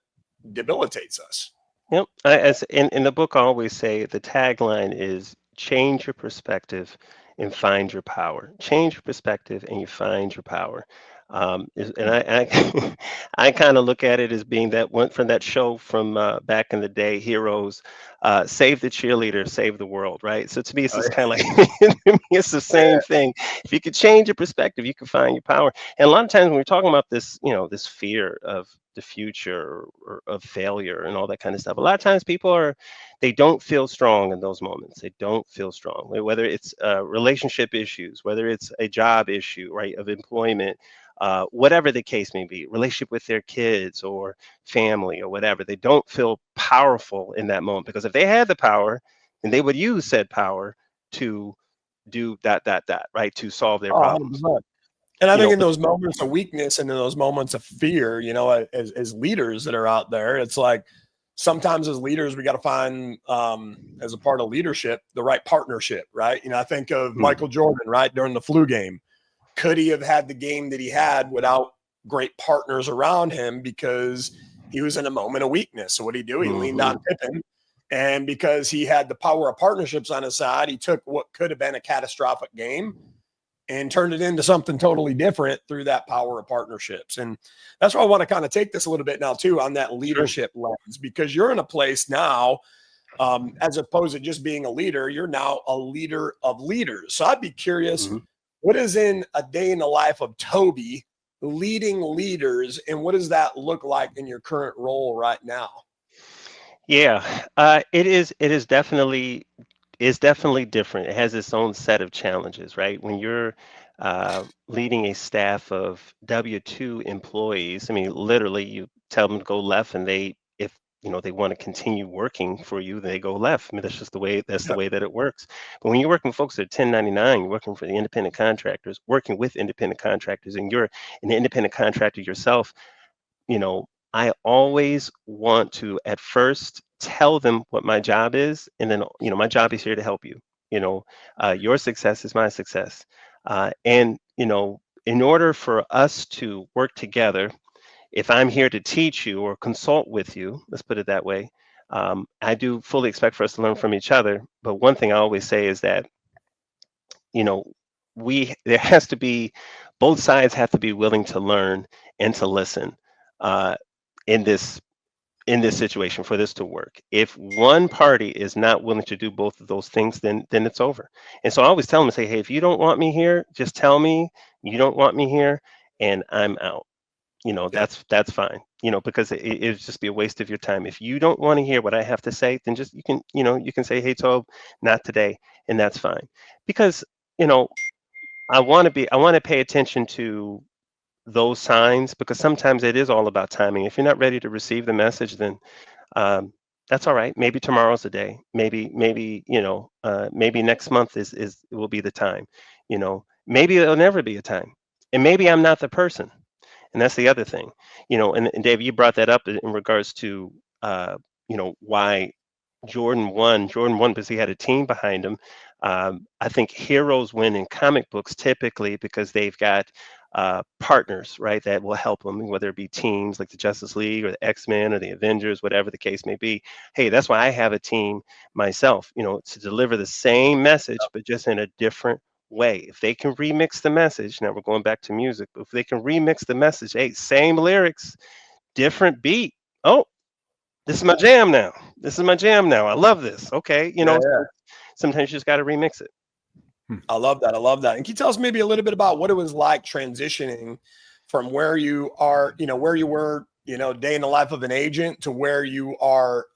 debilitates us. Yep. As in the book, I always say the tagline is change your perspective and find your power. Change your perspective and you find your power. And I I kind of look at it as being that one from that show from back in the day, Heroes, save the cheerleader, save the world, right? So to me, it's Oh, just kind of like to me, it's the same thing. If you could change your perspective, you can find your power. And a lot of times when we're talking about this, this fear of the future or of failure and all that kind of stuff. A lot of times they don't feel strong in those moments. They don't feel strong, whether it's relationship issues, whether it's a job issue, right, of employment, whatever the case may be, relationship with their kids or family or whatever. They don't feel powerful in that moment because if they had the power, then they would use said power to do that, right, to solve their oh, problems. 100%. And I think in But those moments of weakness and in those moments of fear, as leaders that are out there, it's like sometimes as leaders, we got to find, as a part of leadership, the right partnership, right? I think of mm, Michael Jordan, right, during the flu game. Could he have had the game that he had without great partners around him because he was in a moment of weakness? So what did he do? He leaned mhm, on Pippen. And because he had the power of partnerships on his side, he took what could have been a catastrophic game and turned it into something totally different through that power of partnerships. And that's why I want to kind of take this a little bit now too on that sure. leadership lens, because you're in a place now, as opposed to just being a leader, you're now a leader of leaders. So I'd be curious, Mhm. what is in a day in the life of Toby leading leaders, and what does that look like in your current role right now? Yeah, it is definitely different. It has its own set of challenges, right? When you're leading a staff of W-2 employees, I mean, literally, you tell them to go left, and if they want to continue working for you, they go left. I mean, that's the way that it works. But when you're working with folks that are 1099, you're working for the independent contractors, working with independent contractors, and you're an independent contractor yourself, you know, I always want to at first tell them what my job is, and then, my job is here to help you. Your success is my success. And, in order for us to work together, if I'm here to teach you or consult with you, let's put it that way, I do fully expect for us to learn from each other. But one thing I always say is that, you know, there has to be, both sides have to be willing to learn and to listen. Uh, in this situation for this to work. If one party is not willing to do both of those things, then it's over. And so I always tell them, say, hey, if you don't want me here, just tell me you don't want me here, and I'm out. Yep. That's fine. Because it'd just be a waste of your time. If you don't want to hear what I have to say, then just you can say, hey, Tob, not today, and that's fine. Because you know I want to pay attention to those signs because sometimes it is all about timing. If you're not ready to receive the message, then um, that's all right. Maybe tomorrow's the day. Maybe next month is will be the time. Maybe it'll never be a time, and maybe I'm not the person. And that's the other thing. And Dave, you brought that up in regards to why Jordan won because he had a team behind him. I think heroes win in comic books typically because they've got partners, right, that will help them, whether it be teams like the Justice League or the X-Men or the Avengers, whatever the case may be. Hey, that's why I have a team myself, to deliver the same message, but just in a different way. If they can remix the message, now we're going back to music, but if they can remix the message, hey, same lyrics, different beat. Oh, this is my jam now. This is my jam now. I love this. Okay, Yeah. so sometimes you just got to remix it. Hmm. I love that. I love that. And can you tell us maybe a little bit about what it was like transitioning from where you are, where you were, day in the life of an agent to where you are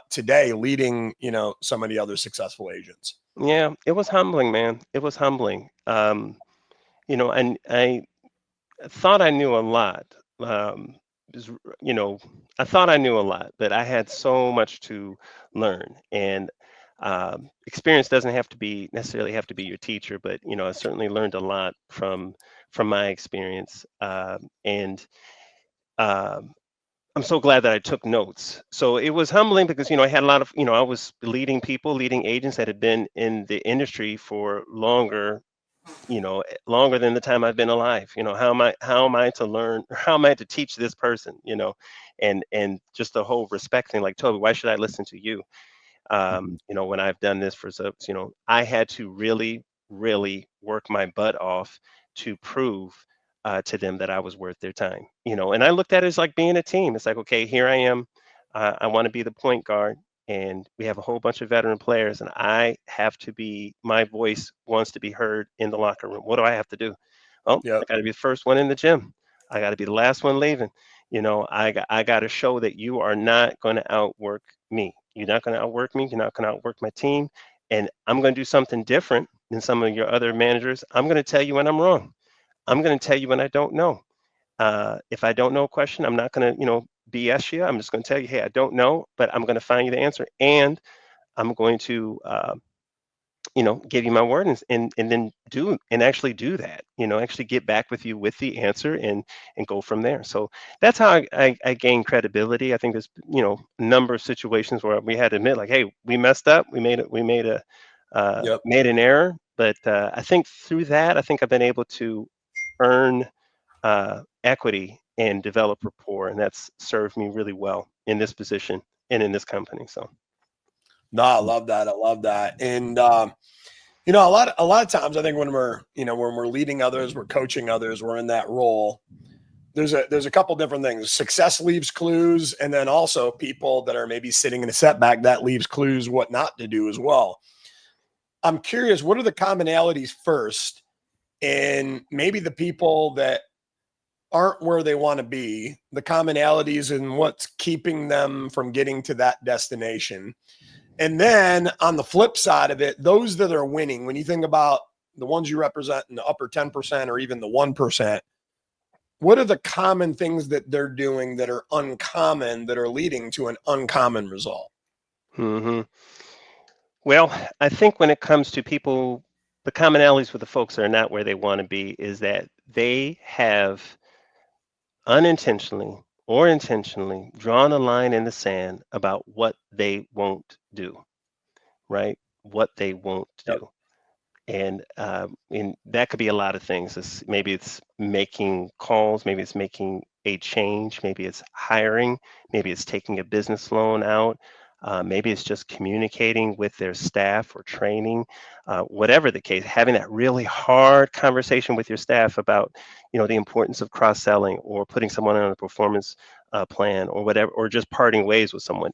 today leading, some of the other successful agents? Yeah, it was humbling, man. It was humbling. And I thought I knew a lot. Is- you know, I thought I knew a lot, but I had so much to learn. And Experience doesn't have to be necessarily have to be your teacher, but I certainly learned a lot from my experience, and um, I'm so glad that I took notes. So it was humbling because I had a lot of I was leading people, leading agents that had been in the industry for longer, longer than the time I've been alive. How am I to learn? How am I to teach this person? And just the whole respect thing. Like, Toby, why should I listen to you? Mhm. When I've done this for so, I had to really, really work my butt off to prove to them that I was worth their time. And I looked at it as like being a team. It's like, okay, here I am. I want to be the point guard, and we have a whole bunch of veteran players, and I have to be, my voice wants to be heard in the locker room. What do I have to do? Well, I Yep. got to be the first one in the gym. I got to be the last one leaving. I got to show that you are not going to outwork me. You're not going to outwork me. You're not going to outwork my team. And I'm going to do something different than some of your other managers. I'm going to tell you when I'm wrong. I'm going to tell you when I don't know. If I don't know a question, I'm not going to, BS you. I'm just going to tell you, hey, I don't know, but I'm going to find you the answer. And I'm going to give you my word, and then actually do that, actually get back with you with the answer, and go from there. So that's how I gain credibility. I think there's a number of situations where we had to admit, like, hey, we messed up, Yep. made an error, but I think through that, I think I've been able to earn equity and develop rapport, and that's served me really well in this position and in this company. So No, I love that. I love that. And a lot of times I think when we're leading others, we're coaching others, we're in that role. There's a couple different things. Success leaves clues, and then also people that are maybe sitting in a setback, that leaves clues what not to do as well. I'm curious, what are the commonalities first, and maybe the people that aren't where they want to be, the commonalities and what's keeping them from getting to that destination. And then on the flip side of it, those that are winning, when you think about the ones you represent in the upper 10% or even the 1%, what are the common things that they're doing that are uncommon that are leading to an uncommon result? hmm well, I think when it comes to people, the commonalities with the folks that are not where they want to be is that they have unintentionally or intentionally drawn a line in the sand about what they won't do, right? What they won't Yep. do. And that could be a lot of things. Maybe it's making calls, maybe it's making a change, maybe it's hiring, maybe it's taking a business loan out, maybe it's just communicating with their staff or training, whatever the case. Having that really hard conversation with your staff about, the importance of cross-selling or putting someone on a performance plan or whatever, or just parting ways with someone.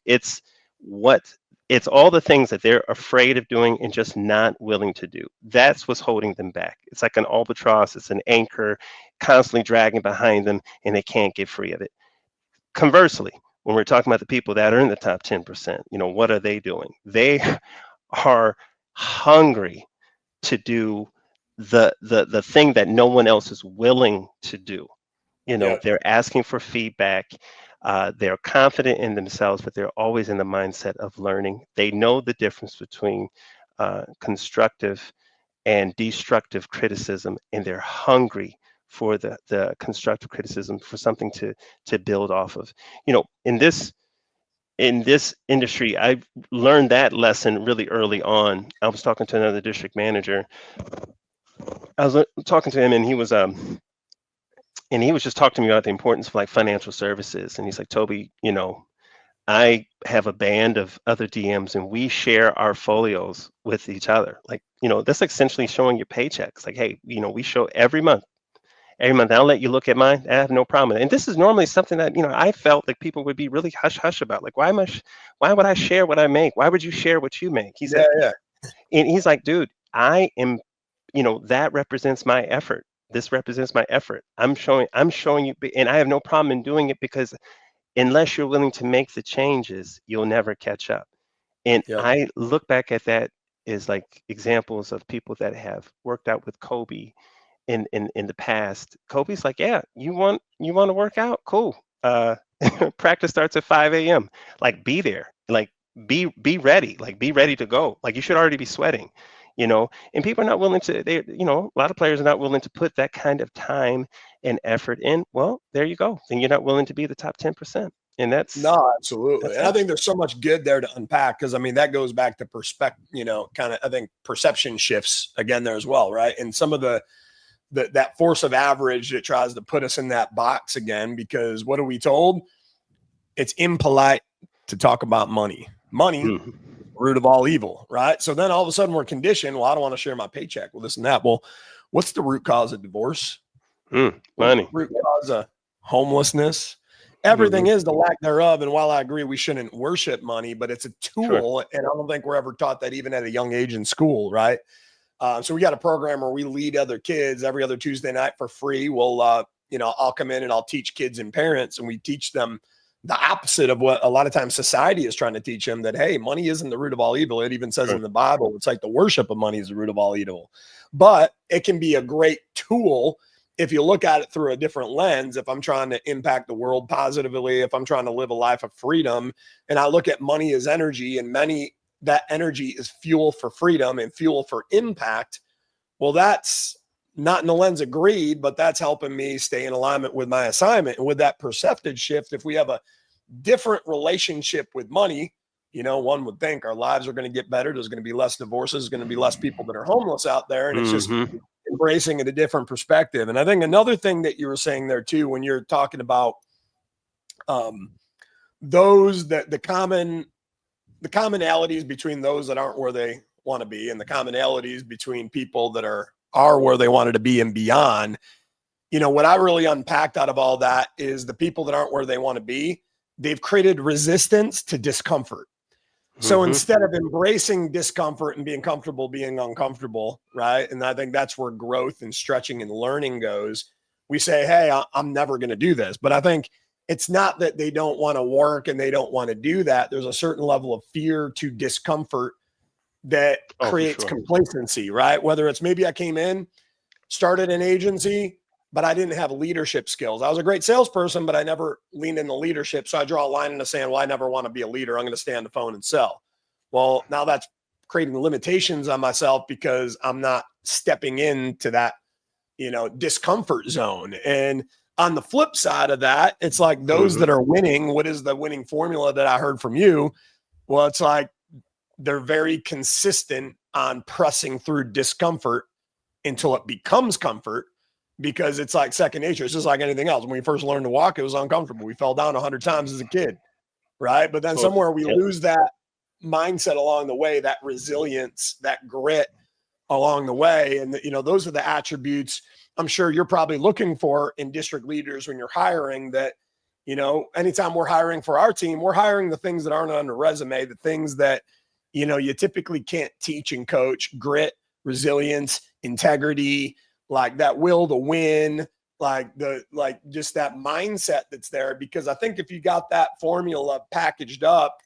What it's all the things that they're afraid of doing and just not willing to do. That's what's holding them back. It's like an albatross, it's an anchor constantly dragging behind them, and they can't get free of it. Conversely, when we're talking about the people that are in the top 10%, what are they doing? They are hungry to do the thing that no one else is willing to do. Yep. They're asking for feedback. They're confident in themselves, but they're always in the mindset of learning. They know the difference between constructive and destructive criticism, and they're hungry for the constructive criticism, for something to build off of. In this industry, I learned that lesson really early on. I was talking to another district manager. I was talking to him, and he was just talking to me about the importance of like financial services. And he's like, Toby, I have a band of other DMs, and we share our folios with each other. Like, that's essentially showing your paychecks. Like, hey, we show every month. Every month, I'll let you look at mine. I have no problem. And this is normally something that, I felt like people would be really hush hush about. Like, why would I share what I make? Why would you share what you make? He's Yeah. like, Yeah. and he's like, dude, I am, that represents my effort. This represents my effort. I'm showing you, and I have no problem in doing it, because unless you're willing to make the changes, you'll never catch up. And Yep. I look back at that as like examples of people that have worked out with Kobe in the past. Kobe's like, yeah, you want to work out? Cool. Practice starts at 5 a.m. Like, be there. Like, be ready, like be ready to go. Like you should already be sweating, and people are not willing to, a lot of players are not willing to put that kind of time and effort in. Well, there you go. Then you're not willing to be the top 10%. And No, absolutely. that's And I that. think there's so much good there to unpack because I mean, that goes back to perspective, kind of, I think perception shifts again there as well, right? And some of that force of average that tries to put us in that box again, because what are we told? It's impolite to talk about money. Money, Mhm. root of all evil, right? So then all of a sudden we're conditioned. Well, I don't want to share my paycheck with this and that. Well, what's the root cause of divorce? What's the Money. root cause of homelessness? Hmm. Everything is the lack thereof. And while I agree we shouldn't worship money, but it's a Sure. tool. And I don't think we're ever taught that even at a young age in school, right? So we got a program where we lead other kids every other Tuesday night for free. I'll come in and I'll teach kids and parents, and we teach them the opposite of what a lot of times society is trying to teach them, that, hey, money isn't the root of all evil. It even says Sure. in the Bible, it's like the worship of money is the root of all evil. But it can be a great tool if you look at it through a different lens. If I'm trying to impact the world positively, if I'm trying to live a life of freedom, and I look at money as energy, and that energy is fuel for freedom and fuel for impact. Well, that's not in the lens of greed, but that's helping me stay in alignment with my assignment. And with that perceptive shift, if we have a different relationship with money, one would think our lives are going to get better. There's going to be less divorces, there's going to be less people that are homeless out there. And it's just Hmm. embracing it a different perspective. And I think another thing that you were saying there too, when you're talking about um, those that the commonalities between those that aren't where they want to be, and the commonalities between people that are where they wanted to be and beyond. What I really unpacked out of all that is the people that aren't where they want to be, they've created resistance to discomfort. So Hmm. instead of embracing discomfort and being comfortable being uncomfortable, right? And I think that's where growth and stretching and learning goes. We say, hey, I'm never going to do this. But I think it's not that they don't want to work and they don't want to do that. There's a certain level of fear to discomfort that Oh, for creates sure. complacency, right? Whether it's maybe I came in, started an agency, but I didn't have leadership skills. I was a great salesperson, but I never leaned into leadership. So I draw a line in the sand. Well, I never want to be a leader. I'm going to stay on the phone and sell. Well, now that's creating limitations on myself because I'm not stepping into that, discomfort zone. And on the flip side of that, it's like those Hmm. that are winning. What is the winning formula that I heard from you? Well, it's like they're very consistent on pressing through discomfort until it becomes comfort, because it's like second nature. It's just like anything else. When we first learned to walk, it was uncomfortable. We fell down 100 times as a kid, right? But then Totally. somewhere we Yep. lose that mindset along the way, that resilience, that grit along the way. And, those are the attributes I'm sure you're probably looking for in district leaders when you're hiring. That, anytime we're hiring for our team, we're hiring the things that aren't on the resume, the things that, you typically can't teach and coach: grit, resilience, integrity, like that will to win, like just that mindset that's there. Because I think if you got that formula packaged up,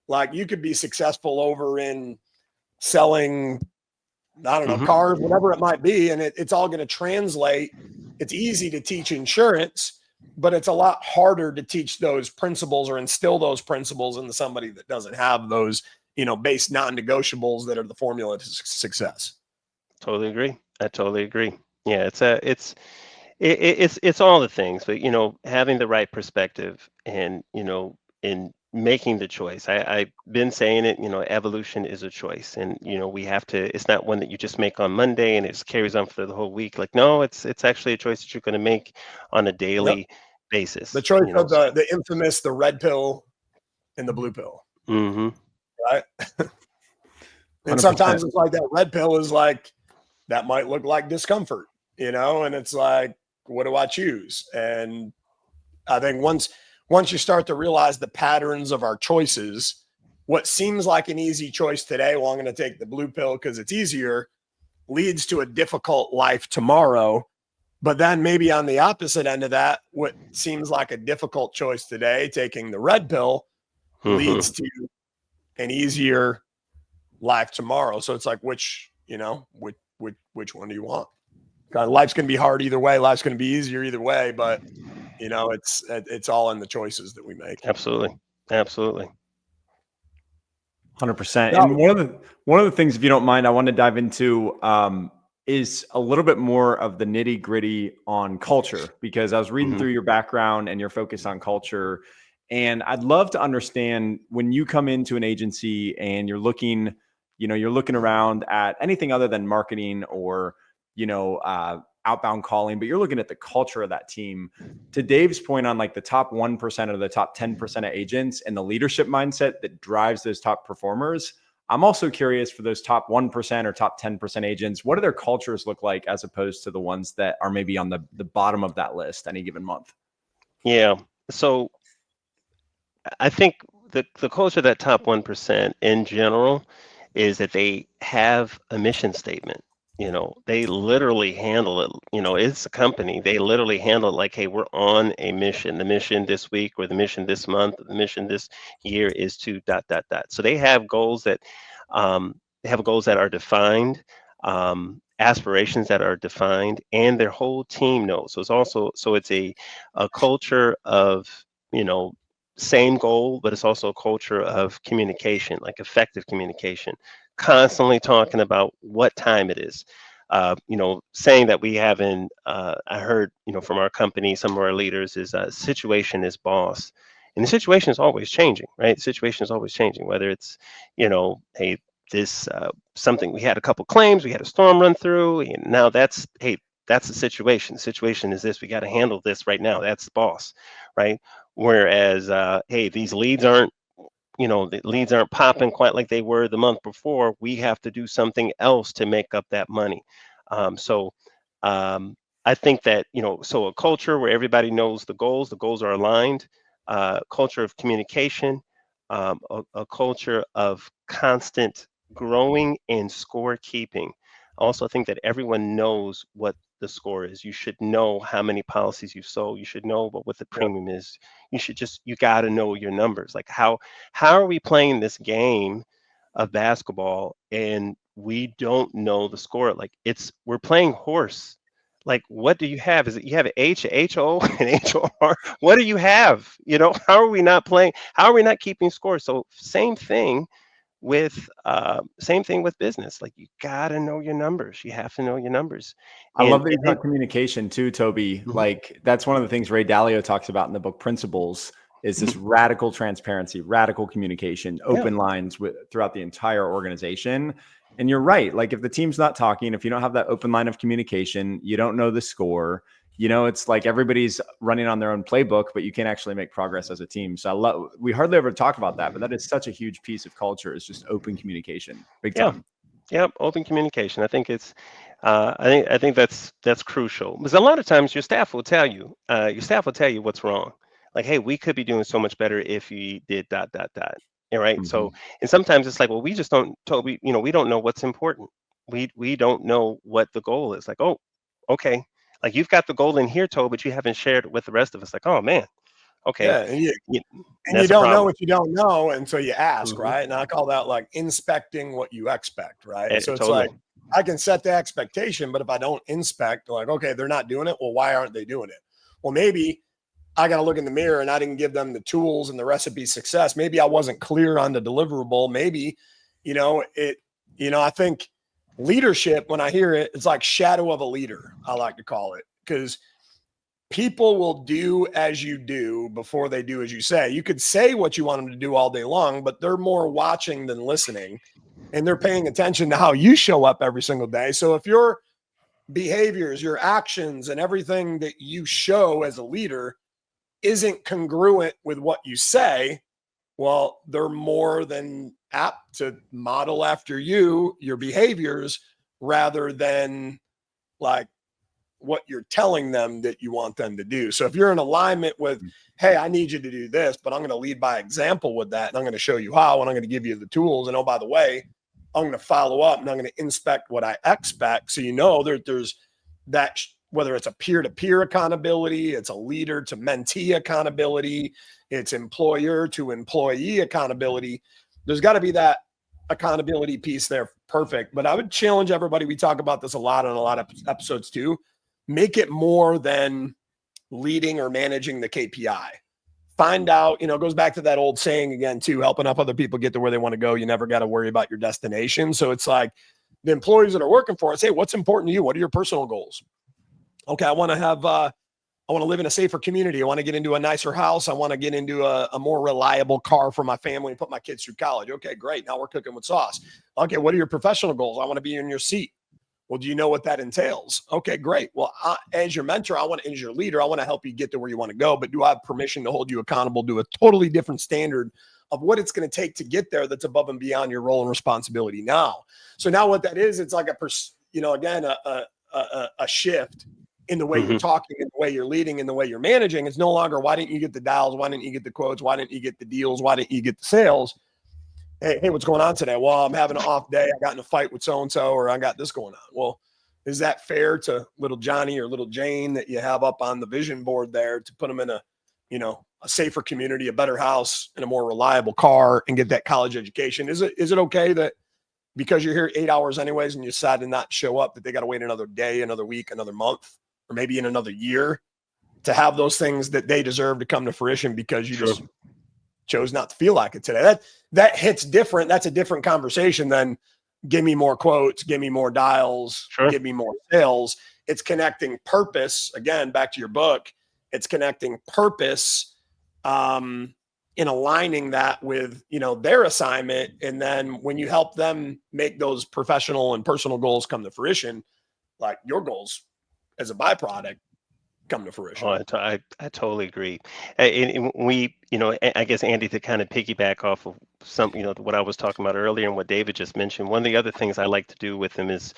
like you could be successful over in selling, I don't know, Hmm. cars, whatever it might be, and it's all going to translate. It's easy to teach insurance, but it's a lot harder to teach those principles or instill those principles into somebody that doesn't have those, base non-negotiables that are the formula to success. Totally agree. I totally agree. Yeah, it's all the things, but having the right perspective, and in making the choice. I've been saying it. Evolution is a choice, and we have to. It's not one that you just make on Monday and it just carries on for the whole week. Like, no, it's actually a choice that you're going to make on a Yep. daily The basis. choice of the infamous, the red pill and the blue pill, Hmm. right? And 100%. sometimes it's like that red pill is like, that might look like discomfort, and it's like, what do I choose? And I think once you start to realize the patterns of our choices, what seems like an easy choice today, well, I'm going to take the blue pill because it's easier, leads to a difficult life tomorrow. But then maybe on the opposite end of that, what seems like a difficult choice today, taking the red pill, leads Hmm. to an easier life tomorrow. So it's like, which one do you want? Life's going to be hard either way. Life's going to be easier either way. But it's all in the choices that we make. Absolutely. Absolutely. 100%. No. And one of the things, if you don't mind, I want to dive into is a little bit more of the nitty gritty on culture, because I was reading through your background and your focus on culture. And I'd love to understand, when you come into an agency and you're looking around at anything other than marketing or, outbound calling, but you're looking at the culture of that team. To Dave's point on like the top 1% or the top 10% of agents and the leadership mindset that drives those top performers, I'm also curious for those top 1% or top 10% agents, what do their cultures look like as opposed to the ones that are maybe on the bottom of that list any given month? Yeah. So I think the culture of that top 1% in general is that they have a mission statement. They literally handle it. It's a company. They literally handle it like, hey, we're on a mission. The mission this week, or the mission this month, or the mission this year is to dot dot dot. So they have goals that are defined, aspirations that are defined, and their whole team knows. So it's a culture of, you know, same goal, but it's also a culture of communication, like effective communication, constantly talking about what time it is. Saying that we haven't, I heard, from our company, some of our leaders is situation is boss. And the situation is always changing, right? The situation is always changing, whether it's, hey, this something, we had a couple claims, we had a storm run through, and now that's the situation. The situation is this, we got to handle this right now. That's the boss, right? Whereas, hey, these leads aren't, the leads aren't popping quite like they were the month before. We have to do something else to make up that money. So I think that, so a culture where everybody knows the goals are aligned, culture of communication, a culture of constant growing and score keeping. Also, I think that everyone knows what the score is. You should know how many policies you've sold. You should know what the premium is. You got to know your numbers. Like how are we playing this game of basketball and we don't know the score? Like we're playing horse. Like, what do you have? Is it you have HO and HOR? What do you have? How are we not playing? How are we not keeping score? So same thing with business. Like, you gotta know your numbers. You have to know your numbers. I And love that you talk communication too, Toby. Mhm. Like, that's one of the things Ray Dalio talks about in the book Principles, is this radical transparency, radical communication, open lines throughout the entire organization. And you're right. Like, if the team's not talking, if you don't have that open line of communication, you don't know the score, it's like everybody's running on their own playbook, but you can't actually make progress as a team. So we hardly ever talk about that, but that is such a huge piece of culture, is just open communication. Big time. Yeah, open communication. I think I think that's crucial, because a lot of times your staff will tell you what's wrong. Like, hey, we could be doing so much better if you did dot dot dot. All right. So, and sometimes it's like, well, we just don't, Toby, we don't know what's important. We don't know what the goal is. Like, oh, okay. Like, you've got the goal in here, Toby, but you haven't shared it with the rest of us. Like, oh man, okay. Yeah. And you That's a don't know problem. what you don't know. And so you ask, Mhm. right? And I call that like inspecting what you expect, right? And so it's Totally. like, I can set the expectation, but if I don't inspect, like, okay, they're not doing it. Well, why aren't they doing it? Well, maybe I got to look in the mirror and I didn't give them the tools and the recipe success. Maybe I wasn't clear on the deliverable. Maybe, I think leadership, when I hear it, it's like shadow of a leader, I like to call it, because people will do as you do before they do as you say. You could say what you want them to do all day long, but they're more watching than listening, and they're paying attention to how you show up every single day. So if your behaviors, your actions, and everything that you show as a leader isn't congruent with what you say, well, they're more than apt to model after your behaviors, rather than like what you're telling them that you want them to do. So if you're in alignment with, hey, I need you to do this, but I'm going to lead by example with that, and I'm going to show you how, and I'm going to give you the tools, and oh, by the way, I'm going to follow up, and I'm going to inspect what I expect. So there's that, whether it's a peer-to-peer accountability, it's a leader to mentee accountability, it's employer to employee accountability. There's got to be that accountability piece there. Perfect. But I would challenge everybody. We talk about this a lot on a lot of episodes too. Make it more than leading or managing the KPI. find out, it goes back to that old saying again, too, helping up other people get to where they want to go. You never got to worry about your destination. So it's like the employees that are working for us, hey, what's important to you? What are your personal goals? Okay, I want to live in a safer community. I want to get into a nicer house. I want to get into a more reliable car for my family and put my kids through college. Okay, great. Now we're cooking with sauce. Okay, what are your professional goals? I want to be in your seat. Well, do you know what that entails? Okay, great. Well, as your mentor, as your leader, I want to help you get to where you want to go, but do I have permission to hold you accountable to a totally different standard of what it's going to take to get there that's above and beyond your role and responsibility now? So now what that is, it's like a shift in the way you're talking, in the way you're leading, in the way you're managing. It's no longer, why didn't you get the dials? Why didn't you get the quotes? Why didn't you get the deals? Why didn't you get the sales? Hey, what's going on today? Well, I'm having an off day. I got in a fight with so-and-so, or I got this going on. Well, is that fair to little Johnny or little Jane that you have up on the vision board there to put them in a safer community, a better house, and a more reliable car, and get that college education? Is it okay that because you're here 8 hours anyways and you decide to not show up, that they got to wait another day, another week, another month, or maybe in another year to have those things that they deserve to come to fruition because you just chose not to feel like it today? That hits different. That's a different conversation than give me more quotes, give me more dials, give me more sales. It's connecting purpose. Again, back to your book, it's connecting purpose in aligning that with, their assignment. And then when you help them make those professional and personal goals come to fruition, like your goals as a byproduct come to fruition. Oh, I totally agree. And we, I guess, Andy, to kind of piggyback off of some, what I was talking about earlier and what David just mentioned, one of the other things I like to do with them is,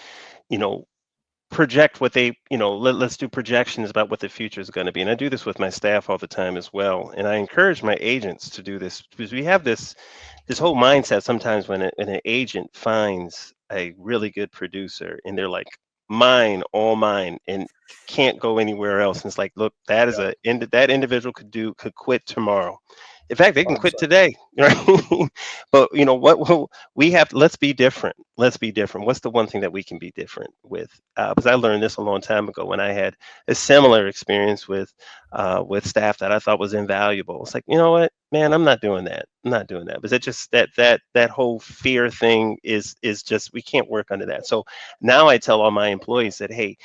project what they, let's do projections about what the future is going to be. And I do this with my staff all the time as well. And I encourage my agents to do this because we have this whole mindset sometimes when an agent finds a really good producer and they're like, mine, all mine, and can't go anywhere else. And it's like, look, that is that individual could quit tomorrow. In fact, they can quit today, right? But what we have, let's be different. Let's be different. What's the one thing that we can be different with? Because I learned this a long time ago when I had a similar experience with staff that I thought was invaluable. It's like, you know what, man, I'm not doing that. I'm not doing that. But it just that whole fear thing is just, we can't work under that. So now I tell all my employees that, hey,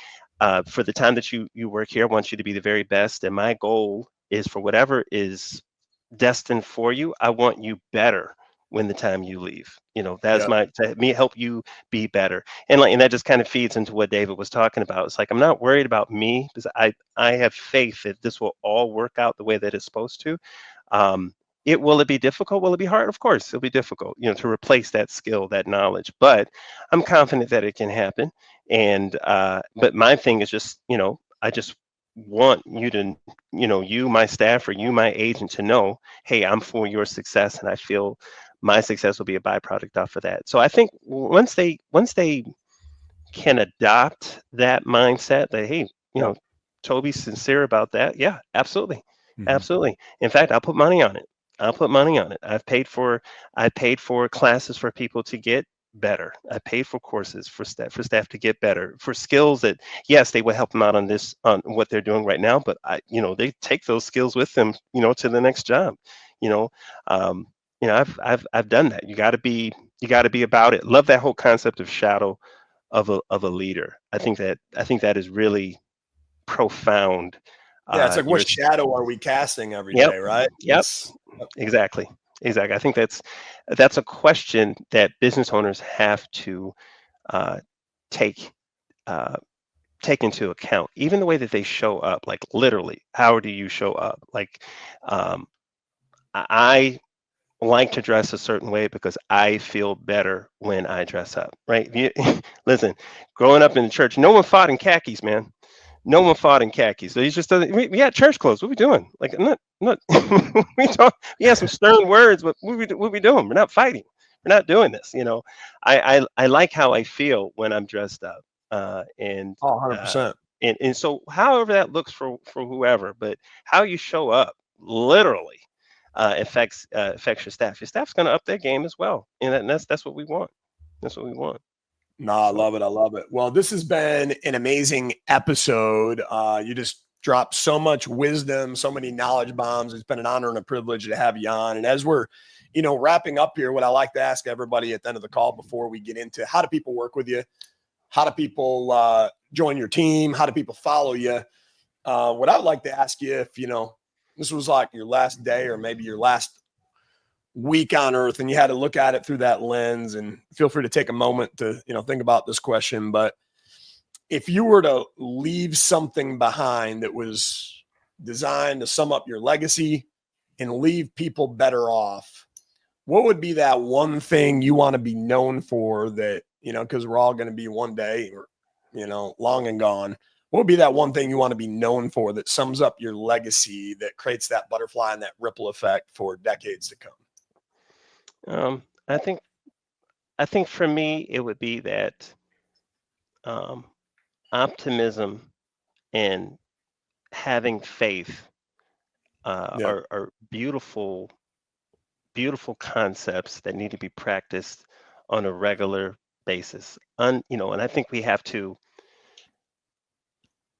for the time that you work here, I want you to be the very best. And my goal is for whatever is destined for you, I want you better when the time you leave. That's me help you be better. And that just kind of feeds into what David was talking about. It's like, I'm not worried about me because I have faith that this will all work out the way that it's supposed to. Will it be difficult? Will it be hard? Of course, it'll be difficult, to replace that skill, that knowledge. But I'm confident that it can happen. And but my thing is just, I just want you to, you, my staff, or you, my agent, to know, hey, I'm for your success, and I feel my success will be a byproduct off of that. So I think once they can adopt that mindset that, hey, Toby's sincere about that. Yeah, absolutely. Absolutely. In fact, I'll put money on it. I've paid for classes for people to get better. I paid for courses for staff to get better, for skills that, yes, they will help them out on what they're doing right now, but they take those skills with them, to the next job. I've done that. You got to be about it. Love that whole concept of shadow of a leader. I think that is really profound. It's like, what shadow are we casting every day, right? Yes. Exactly. I think that's a question that business owners have to take into account. Even the way that they show up, like literally, how do you show up? Like, I like to dress a certain way because I feel better when I dress up, right? Listen, growing up in the church, no one fought in khakis, man. No one fought in khakis. So he's just doesn't. We had church clothes. What are we doing? Like, I'm not. We have some stern words, but what we doing? We're not fighting. We're not doing this. I like how I feel when I'm dressed up. 100%. And so, however that looks for whoever, but how you show up literally affects your staff. Your staff's going to up their game as well, and that's what we want. That's what we want. No, I love it. Well, this has been an amazing episode. You just dropped so much wisdom, so many knowledge bombs. It's been an honor and a privilege to have you on. And as we're, wrapping up here, what I like to ask everybody at the end of the call before we get into how do people work with you? How do people join your team? How do people follow you? What I'd like to ask you, if, this was like your last day or maybe your last week on earth and you had to look at it through that lens, and feel free to take a moment to, think about this question. But if you were to leave something behind that was designed to sum up your legacy and leave people better off, what would be that one thing you want to be known for that, because we're all going to be one day or, long and gone. What would be that one thing you want to be known for that sums up your legacy, that creates that butterfly and that ripple effect for decades to come? I think for me, it would be that optimism and having faith are beautiful, beautiful concepts that need to be practiced on a regular basis. And I think we have to,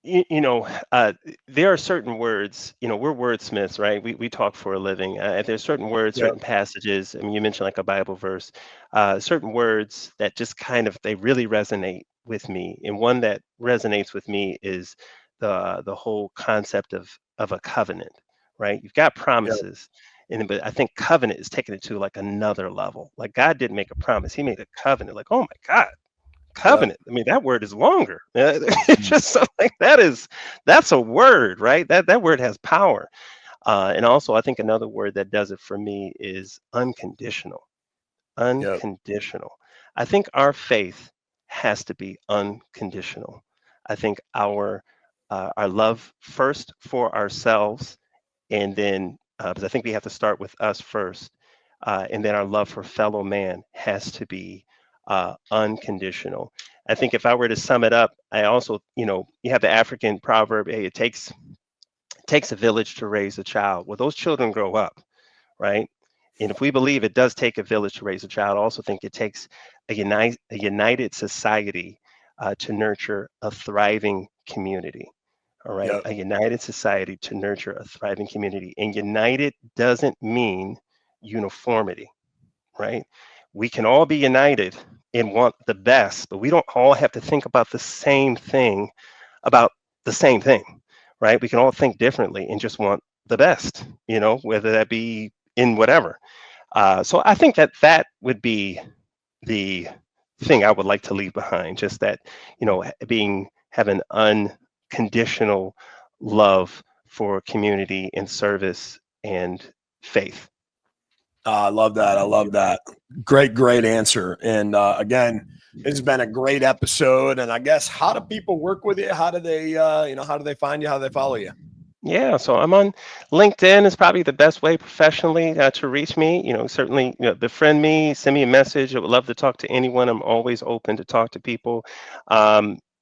there are certain words, we're wordsmiths, right? We talk for a living. There's certain words, certain passages. I mean, you mentioned like a Bible verse, certain words that just they really resonate with me. And one that resonates with me is the whole concept of a covenant, right? You've got promises. But I think covenant is taking it to like another level. Like God didn't make a promise; He made a covenant. Like, oh my God, covenant. I mean, that word is longer. It's just something that's a word, right? That word has power. And also, I think another word that does it for me is unconditional. Unconditional. I think our faith has to be unconditional. I think our love first for ourselves, and then because I think we have to start with us first, and then our love for fellow man has to be unconditional. I think if I were to sum it up, I also, you have the African proverb, hey, it takes a village to raise a child. Well, those children grow up, right? And if we believe it does take a village to raise a child, I also think it takes a united society to nurture a thriving community. All right, a united society to nurture a thriving community. And united doesn't mean uniformity, right? We can all be united and want the best, but we don't all have to think about the same thing, right? We can all think differently and just want the best, whether that be in whatever. So I think that would be the thing I would like to leave behind, just that, having unconditional love for community and service and faith. I love that. I love that. Great answer. And again, it's been a great episode. And I guess, how do people work with you? How do they, how do they find you? How do they follow you? Yeah, so I'm on LinkedIn is probably the best way professionally to reach me. Certainly, befriend me, send me a message. I would love to talk to anyone. I'm always open to talk to people.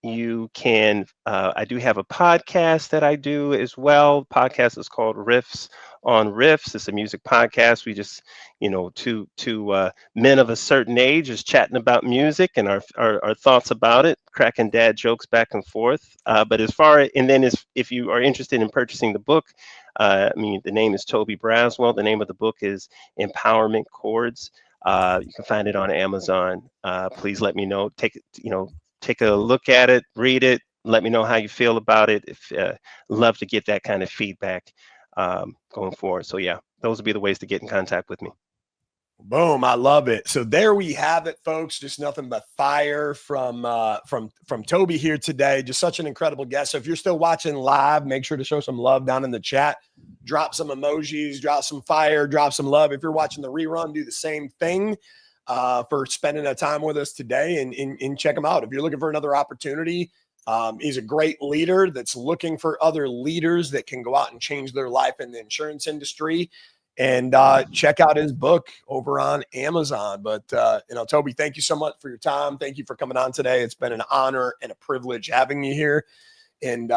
You can, I do have a podcast that I do as well. Podcast is called Riffs on Riffs. It's a music podcast. We just, two men of a certain age is chatting about music and our thoughts about it, cracking dad jokes back and forth. But if you are interested in purchasing the book, the name is Toby Braswell. The name of the book is Empowerment Chords. You can find it on Amazon. Please let me know. Take a look at it, read it, let me know how you feel about it. Love to get that kind of feedback going forward. So yeah, those would be the ways to get in contact with me. Boom. I love it. So there we have it, folks. Just nothing but fire from Toby here today. Just such an incredible guest. So if you're still watching live, make sure to show some love down in the chat. Drop some emojis, drop some fire, drop some love. If you're watching the rerun, do the same thing. For spending that time with us today, and check him out. If you're looking for another opportunity, he's a great leader that's looking for other leaders that can go out and change their life in the insurance industry. And check out his book over on Amazon. But Toby, thank you so much for your time. Thank you for coming on today. It's been an honor and a privilege having you here. And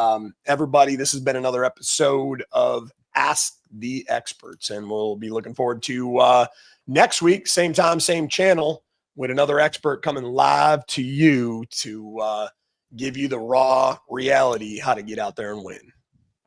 everybody, this has been another episode of Ask the Experts, and we'll be looking forward to next week, same time, same channel, with another expert coming live to you to give you the raw reality, how to get out there and win.